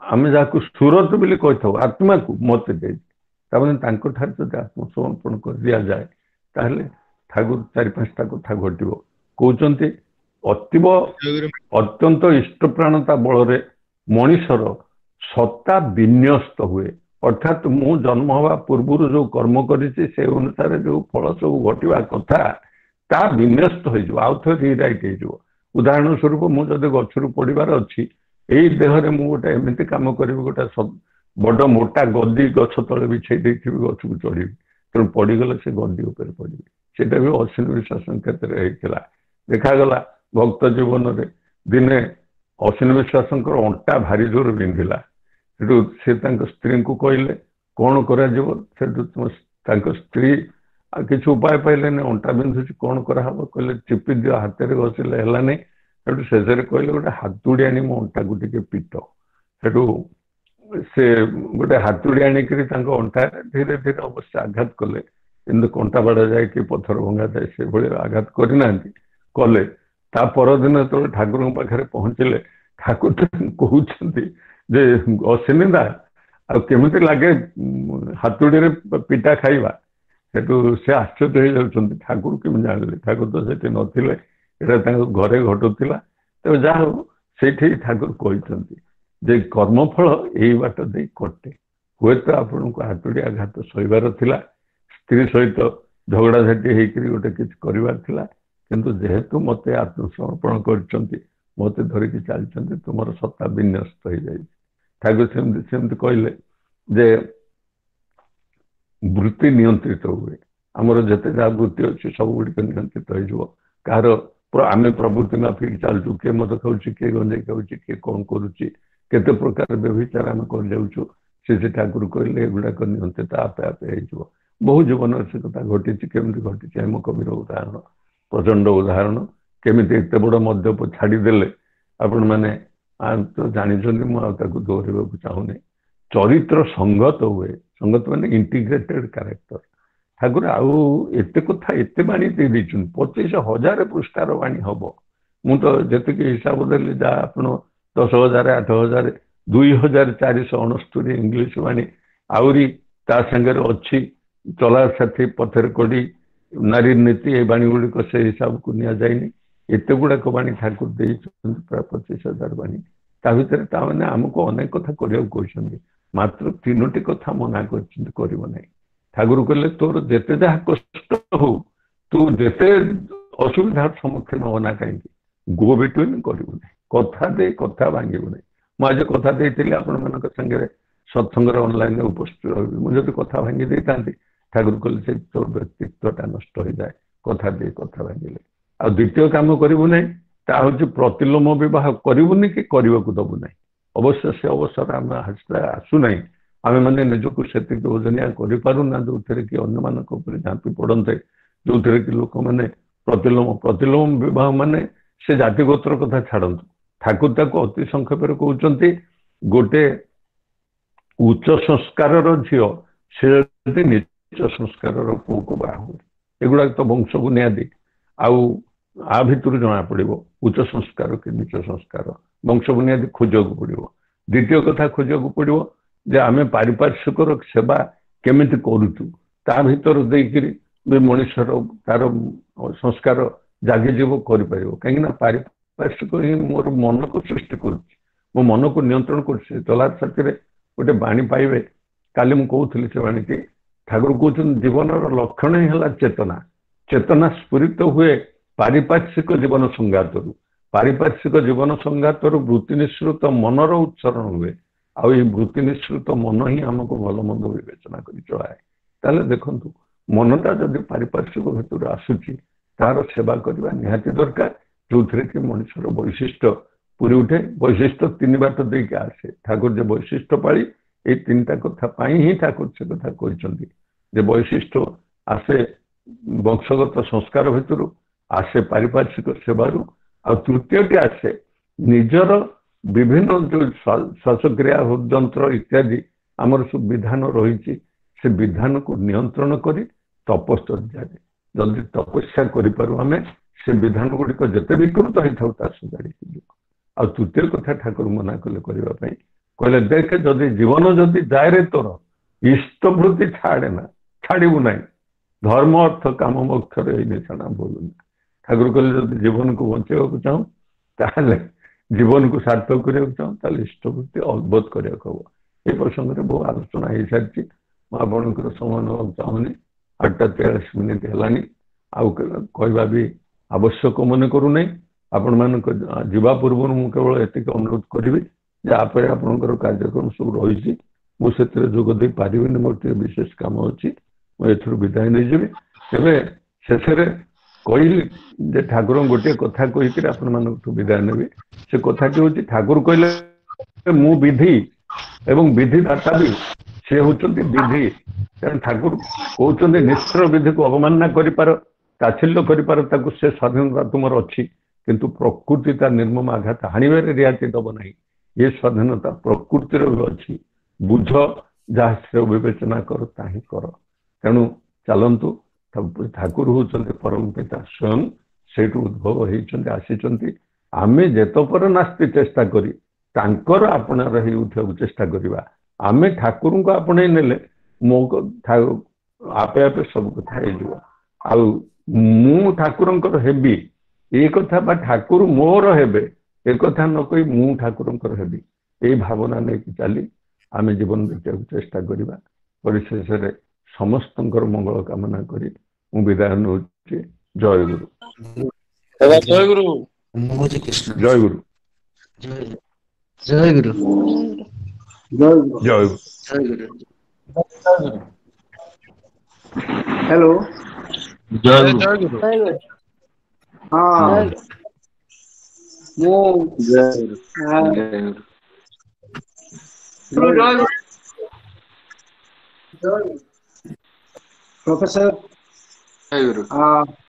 ଆମେ ଯାହାକୁ ସୁରତ ବୋଲି କହିଥାଉ ଆତ୍ମାକୁ ମତେ ଦେଇଛି। ତାମାନେ ତାଙ୍କଠାରେ ଯଦି ଆତ୍ମସମର୍ପଣ କରି ଦିଆଯାଏ ତାହେଲେ ଠାକୁର 4-5ଟା କଥା ଘଟିବ। କହୁଛନ୍ତି ଅତ୍ୟନ୍ତ ଇଷ୍ଟପ୍ରାଣତା ବଳରେ ମଣିଷର ସତ୍ତା ବିନ୍ୟସ୍ତ ହୁଏ। ଅର୍ଥାତ୍ ମୁଁ ଜନ୍ମ ହେବା ପୂର୍ବରୁ ଯୋଉ କର୍ମ କରିଛି ସେ ଅନୁସାରେ ଯୋଉ ଫଳ ସବୁ ଘଟିବା କଥା ତା ବିନ୍ୟସ୍ତ ହେଇଯିବ, ଆଉ ଥରେ ରିରାଇଟ୍ ହେଇଯିବ। ଉଦାହରଣ ସ୍ୱରୂପ ମୁଁ ଯଦି ଗଛରୁ ପଡ଼ିବାର ଅଛି, ଏଇ ଦେହରେ ମୁଁ ଗୋଟେ ଏମିତି କାମ କରିବି, ଗୋଟେ ବଡ଼ ମୋଟା ଗଦି ଗଛ ତଳେ ବିଛେଇ ଦେଇଥିବି, ଗଛକୁ ଚଢ଼ିବି, ତେଣୁ ପଡ଼ିଗଲେ ସେ ଗଦି ଉପରେ ପଡ଼ିବି। ସେଇଟା ବି ଅଶ୍ୱିନୀ ବିଶ୍ୱାସଙ୍କ କ୍ଷେତ୍ରରେ ହେଇଥିଲା। ଦେଖାଗଲା ଭକ୍ତ ଜୀବନରେ ଦିନେ ଅଶ୍ୱିନୀ ବିଶ୍ୱାସଙ୍କର ଅଣ୍ଟା ଭାରି ଜୋର ବିନ୍ଧିଲା। ସେଠୁ ସେ ତାଙ୍କ ସ୍ତ୍ରୀଙ୍କୁ କହିଲେ କଣ କରାଯିବ? ସେଠୁ ତାଙ୍କ ସ୍ତ୍ରୀ ଆଉ କିଛି ଉପାୟ ପାଇଲେନି, ଅଣ୍ଟା ବିନ୍ଧୁଛି କଣ କରାହବ? କହିଲେ ଚିପି ଦିଅ, ହାତରେ ଘଷିଲେ ହେଲାନି। ସେଠୁ ଶେଷରେ କହିଲେ ଗୋଟେ ହାତୁଡ଼ି ଆଣି ମୋ ଅଣ୍ଟାକୁ ଟିକେ ପିଟ। ସେଠୁ ସେ ଗୋଟେ ହାତୁଡ଼ି ଆଣିକିରି ତାଙ୍କ ଅଣ୍ଟାରେ ଧୀରେ ଧୀରେ ଅବଶ୍ୟ ଆଘାତ କଲେ, କିନ୍ତୁ କଣ୍ଟା ବାଡ଼ା ଯାଏ କି ପଥର ଭଙ୍ଗା ଯାଏ ସେଭଳି ଆଘାତ କରିନାହାନ୍ତି, କଲେ। ତା ପରଦିନ ଯେତେବେଳେ ଠାକୁରଙ୍କ ପାଖରେ ପହଞ୍ଚିଲେ, ଠାକୁର କହୁଛନ୍ତି ଯେ ଅଶ୍ୱିନୀଦା ଆଉ କେମିତି ଲାଗେ ହାତୁଡ଼ିରେ ପିଟା ଖାଇବା? ସେଠୁ ସେ ଆଶ୍ଚର୍ଯ୍ୟ ହେଇଯାଉଛନ୍ତି, ଠାକୁର କେମିତି ଜାଣିଲେ? ଠାକୁର ତ ସେଠି ନଥିଲେ, ଏଇଟା ତାଙ୍କ ଘରେ ଘଟୁଥିଲା। ତେବେ ଯାହା ହଉ ସେଇଠି ଠାକୁର କହିଛନ୍ତି ଯେ କର୍ମଫଳ ଏଇ ବାଟ ଦେଇ କଟେ। ହୁଏତ ଆପଣଙ୍କୁ ହାତୁଡ଼ି ଆଘାତ ସହିବାର ଥିଲା, ସ୍ତ୍ରୀ ସହିତ ଝଗଡ଼ାଝାଟି ହେଇକରି ଗୋଟେ କିଛି କରିବାର ଥିଲା, କିନ୍ତୁ ଯେହେତୁ ମତେ ଆତ୍ମସମର୍ପଣ କରିଛନ୍ତି, ମତେ ଧରିକି ଚାଲିଛନ୍ତି, ତୁମର ସତ୍ତା ବିନ୍ୟସ୍ତ ହେଇଯାଇଛି। ଠାକୁର ସେମିତି କହିଲେ ଯେ ବୃତ୍ତି ନିୟନ୍ତ୍ରିତ ହୁଏ। ଆମର ଯେତେ ଯାହା ବୃତ୍ତି ଅଛି ସବୁ ଗୁଡ଼ିକ ନିୟନ୍ତ୍ରିତ ହେଇଯିବ। କାହାର ଆମେ ପ୍ରବୃତ୍ତି ମାଫିକି ଚାଲୁଛୁ, କିଏ ମଦ ଖାଉଛି, କିଏ ଗଞ୍ଜେଇ ଖାଉଛି, କିଏ କଣ କରୁଛି, କେତେ ପ୍ରକାର ବ୍ୟବଚାର ଆମେ କରିଯାଉଛୁ। ସେ ଠାକୁର କହିଲେ ଏଗୁଡ଼ାକ ନିୟନ୍ତ୍ରିତ ଆପେ ଆପେ ହେଇଯିବ। ବହୁ ଜୀବନରେ ସେ କଥା ଘଟିଛି। କେମିତି ଘଟିଛି? ହେମ କବିର ଉଦାହରଣ, ପ୍ରଚଣ୍ଡ ଉଦାହରଣ। କେମିତି ଏତେ ବଡ଼ ମଦ୍ୟପ ଛାଡ଼ିଦେଲେ ଆପଣମାନେ ତ ଜାଣିଛନ୍ତି, ମୁଁ ଆଉ ତାକୁ ଦୋହରିବାକୁ ଚାହୁଁନି। ଚରିତ୍ର ସଂଗତ ହୁଏ। ସଂଗତ ମାନେ ଇଣ୍ଟିଗ୍ରେଟେଡ୍ କ୍ୟାରେକ୍ଟର। ଠାକୁର ଆଉ ଏତେ କଥା ଏତେ ବାଣୀ ଦେଇ ଦେଇଛନ୍ତି, 25,000 ପୃଷ୍ଠାର ବାଣୀ ହବ। ମୁଁ ତ ଯେତିକି ହିସାବ ଦେଲି, ଯାହା ଆପଣ 10,000, 8,000, 2,469 ଇଂଲିଶ ବାଣୀ, ଆହୁରି ତା ସାଙ୍ଗରେ ଅଛି ଚଲା ସାଥୀ, ପଥରେ କଡ଼ି, ନାରୀ ନୀତି, ଏ ବାଣୀ ଗୁଡ଼ିକ ସେ ହିସାବକୁ ନିଆଯାଇନି। ଏତେ ଗୁଡ଼ାକ ବାଣୀ ଠାକୁର ଦେଇଛନ୍ତି, ପ୍ରାୟ 25,000 ବାଣୀ। ତା ଭିତରେ ତାମାନେ ଆମକୁ ଅନେକ କଥା କରିବାକୁ କହିଛନ୍ତି, ମାତ୍ର 3ଟି କଥା ମନା କରିଛନ୍ତି, କରିବ ନାହିଁ। ଠାକୁର କହିଲେ ତୋର ଯେତେ ଯାହା କଷ୍ଟ ହଉ, ତୁ ଯେତେ ଅସୁବିଧାର ସମ୍ମୁଖୀନ ହବ ନା କାହିଁକି, ଗୋ ବିଟୁଇନ୍ କରିବୁ ନାହିଁ। କଥା ଦେଇ କଥା ଭାଙ୍ଗିବୁ ନାହିଁ। ମୁଁ ଆଜି କଥା ଦେଇଥିଲି ଆପଣମାନଙ୍କ ସାଙ୍ଗରେ ସତ୍ସଙ୍ଗରେ ଅନଲାଇନରେ ଉପସ୍ଥିତ ରହିବି। ମୁଁ ଯଦି କଥା ଭାଙ୍ଗି ଦେଇଥାନ୍ତି, ଠାକୁର କହିଲେ ସେ ତୋର ବ୍ୟକ୍ତିତ୍ୱଟା ନଷ୍ଟ ହେଇଯାଏ କଥା ଦେଇ କଥା ଭାଙ୍ଗିଲେ। ଆଉ ଦ୍ୱିତୀୟ କାମ କରିବୁ ନାହିଁ, ତା ହଉଛି ପ୍ରତିଲୋମ ବିବାହ କରିବୁନି କି କରିବାକୁ ଦବୁ ନାହିଁ। ଅବଶ୍ୟ ସେ ଅବସର ଆମେ ଆସୁନାହିଁ। ଆମେମାନେ ନିଜକୁ ସେତିକି ଓଜନିଆ କରିପାରୁନା ଯୋଉଥିରେ କି ଅନ୍ୟମାନଙ୍କ ଉପରେ ଝାମ୍ପି ପଡ଼ନ୍ତେ, ଯୋଉଥିରେ କି ଲୋକମାନେ ପ୍ରତିଲୋମ ବିବାହ ମାନେ ସେ ଜାତି ଗୋତ୍ର କଥା ଛାଡ଼ନ୍ତୁ। ଠାକୁର ତାକୁ ଅତି ସଂକ୍ଷେପରେ କହୁଛନ୍ତି, ଗୋଟେ ଉଚ୍ଚ ସଂସ୍କାରର ଝିଅ ସେ ଯଦି ନିଚ ସଂସ୍କାରର ପୁଅକୁ ବାହା ହୁଏ, ଏଗୁଡ଼ାକ ତ ବଂଶକୁ ନିଆଦି। ଆଉ ଆ ଭିତରୁ ଜଣା ପଡ଼ିବ ଉଚ୍ଚ ସଂସ୍କାର କି ନିଚ ସଂସ୍କାର, ବଂଶ ବୁନିଆଦି ଖୋଜିବାକୁ ପଡ଼ିବ। ଦ୍ୱିତୀୟ କଥା ଖୋଜିବାକୁ ପଡ଼ିବ ଯେ ଆମେ ପାରିପାର୍ଶ୍ୱିକର ସେବା କେମିତି କରୁଛୁ, ତା ଭିତର ଦେଇକିରି ବି ମଣିଷର ତାର ସଂସ୍କାର ଜାଗିଯିବ, କରିପାରିବ। କାହିଁକି ନା ପାରିପାର୍ଶ୍ୱିକ ହିଁ ମୋର ମନକୁ ସୃଷ୍ଟି କରୁଛି, ମୋ ମନକୁ ନିୟନ୍ତ୍ରଣ କରୁଛି। ଚଲା ସାଥିରେ ଗୋଟେ ବାଣୀ ପାଇବେ, କାଲି ମୁଁ କହୁଥିଲି ସେ ବାଣୀଟି। ଠାକୁର କହୁଛନ୍ତି ଜୀବନର ଲକ୍ଷଣ ହିଁ ହେଲା ଚେତନା। ଚେତନା ସ୍ଫୁରିତ ହୁଏ ପାରିପାର୍ଶ୍ୱିକ ଜୀବନ ସଂଘାତରୁ। ପାରିପାର୍ଶ୍ୱିକ ଜୀବନ ସଂଘାତରୁ ବୃତ୍ତି ନିଃସୃତ ମନର ଉଚ୍ଚରଣ ହୁଏ। ଆଉ ଏଇ ବୃତ୍ତି ନିଃସୃତ ମନ ହିଁ ଆମକୁ ଭଲ ମନ୍ଦ ବିବେଚନା କରି ଚଳାଏ। ତାହେଲେ ଦେଖନ୍ତୁ, ମନଟା ଯଦି ପାରିପାର୍ଶ୍ୱିକ ଭିତରୁ ଆସୁଛି, ତାର ସେବା କରିବା ନିହାତି ଦରକାର, ଯୋଉଥିରେ କି ମଣିଷର ବୈଶିଷ୍ଟ୍ୟ ପୁରୀ ଉଠେ। ବୈଶିଷ୍ଟ୍ୟ 3 ବାଟ ଦେଇକି ଆସେ। ଠାକୁର ଯେ ବୈଶିଷ୍ଟ୍ୟ ପାଳି, ଏଇ 3ଟା କଥା ପାଇଁ ହିଁ ଠାକୁର ସେ କଥା କହିଛନ୍ତି ଯେ ବୈଶିଷ୍ଟ୍ୟ ଆସେ ବଂଶଗତ ସଂସ୍କାର ଭିତରୁ, ଆସେ ପାରିପାର୍ଶ୍ୱିକ ସେବାରୁ, ଆଉ ତୃତୀୟଟି ଆସେ ନିଜର ବିଭିନ୍ନ ଯୋଉ ଶ୍ୱାସକ୍ରିୟା ହୃଦଯନ୍ତ୍ର ଇତ୍ୟାଦି ଆମର ସବୁ ବିଧାନ ରହିଛି, ସେ ବିଧାନକୁ ନିୟନ୍ତ୍ରଣ କରି ତପଶ୍ଚର୍ଯ୍ୟାରେ ଯଦି ତପସ୍ୟା କରିପାରୁ ଆମେ, ସେ ବିଧାନ ଗୁଡ଼ିକ ଯେତେ ବିକୃତ ହେଇଥାଉ ତା ସୁଧାରିକି ଯିବ। ଆଉ ତୃତୀୟ କଥା ଠାକୁର ମନା କଲେ କରିବା ପାଇଁ, କହିଲେ ଦେଖେ ଯଦି ଜୀବନ ଯଦି ଯାଏରେ ତୋର ଇଷ୍ଟବୃତ୍ତି ଛାଡେ ନା, ଛାଡ଼ିବୁ ନାହିଁ, ଧର୍ମ ଅର୍ଥ କାମ ମୋକ୍ଷରେ ଏଇ ନିଶାଣା ବୋଲୁନା। ଠାକୁର କହିଲେ ଯଦି ଜୀବନକୁ ବଞ୍ଚେଇବାକୁ ଚାହୁଁ, ତାହେଲେ ଜୀବନକୁ ସାର୍ଥକ କରିବାକୁ ଚାହୁଁ, ତାହେଲେ ଇଷ୍ଟବୃତ୍ତି ଅଲବତ କରିବାକୁ ହବ। ଏ ପ୍ରସଙ୍ଗରେ ବହୁ ଆଲୋଚନା ହେଇସାରିଛି, ମୁଁ ଆପଣଙ୍କର ସମୟ ନେବାକୁ ଚାହୁଁନି। 8:43 ହେଲାଣି, ଆଉ କହିବା ବି ଆବଶ୍ୟକ ମନେ କରୁନାହିଁ। ଆପଣମାନଙ୍କ ଯିବା ପୂର୍ବରୁ ମୁଁ କେବଳ ଏତିକି ଅନୁରୋଧ କରିବି ଯେ ଆପରେ ଆପଣଙ୍କର କାର୍ଯ୍ୟକ୍ରମ ସବୁ ରହିଛି, ମୁଁ ସେଥିରେ ଯୋଗ ଦେଇ ପାରିବିନି, ମୋର ଟିକେ ବିଶେଷ କାମ ଅଛି, ମୁଁ ଏଥିରୁ ବିଦାୟ ନେଇଯିବି। ତେବେ ଶେଷରେ କହିଲି ଯେ ଠାକୁର ଗୋଟିଏ କଥା କହିକିରି ଆପଣମାନଙ୍କଠୁ ବିଦାୟ ନେବି। ସେ କଥାଟି ହଉଛି, ଠାକୁର କହିଲେ ମୁଁ ବିଧି ଏବଂ ବିଧିଦାତା ବି, ସେ ହଉଛନ୍ତି ବିଧି। ତେଣୁ ଠାକୁର କହୁଛନ୍ତି ନିଷ୍ଠୁର ବିଧିକୁ ଅବମାନନା କରିପାର, ତାଚ୍ଛଲ୍ୟ କରିପାର, ତାକୁ ସେ ସ୍ୱାଧୀନତା ତୁମର ଅଛି, କିନ୍ତୁ ପ୍ରକୃତି ତା ନିର୍ମମ ଆଘାତ ହାଣିବାରେ ରିହାତି ଦେବ ନାହିଁ। ଏ ସ୍ୱାଧୀନତା ପ୍ରକୃତିର ବି ଅଛି, ବୁଝ, ଯାହା ଶ୍ରେୟ ବିବେଚନା କର ତାହିଁ କର। ତେଣୁ ଚାଲନ୍ତୁ, ଠାକୁର ହଉଛନ୍ତି ପରମ ପିତା ସ୍ୱୟଂ, ସେଇଠୁ ଉଦ୍ଭବ ହେଇଛନ୍ତି, ଆସିଛନ୍ତି। ଆମେ ଯେତପର ନାସ୍ତି ଚେଷ୍ଟା କରି ତାଙ୍କର ଆପଣାର ହେଇ ଉଠିବାକୁ ଚେଷ୍ଟା କରିବା। ଆମେ ଠାକୁରଙ୍କୁ ଆପଣେଇ ନେଲେ ମୋ ଆପେ ଆପେ ସବୁ କଥା ହେଇଯିବ। ଆଉ ମୁଁ ଠାକୁରଙ୍କର ହେବି ଏ କଥା, ବା ଠାକୁର ମୋର ହେବେ ଏ କଥା ନ କହି ମୁଁ ଠାକୁରଙ୍କର ହେବି, ଏଇ ଭାବନା ନେଇକି ଚାଲି ଆମେ ଜୀବନ ବିତେଇବାକୁ ଚେଷ୍ଟା କରିବା। ପରିଶେଷରେ ସମସ୍ତଙ୍କର ମଙ୍ଗଳ କାମନା କରି ମୁଁ ବିଦାୟ ନେଉଛି। ଜୟ ଗୁରୁ। ଜୟ ଗୁରୁ। କୃଷ୍ଣ ଜୟ ଗୁରୁ। ଜୟ ଗୁରୁ। ଜୟ ଗୁରୁ। ଜୟ ଗୁରୁ। ଜୟ ଗୁରୁ। ହ୍ୟାଲୋ। ଜୟ ଗୁରୁ। ଜୟ ଗୁରୁ। ହଁ ମୁଁ प्रोफेसर जय गुरु।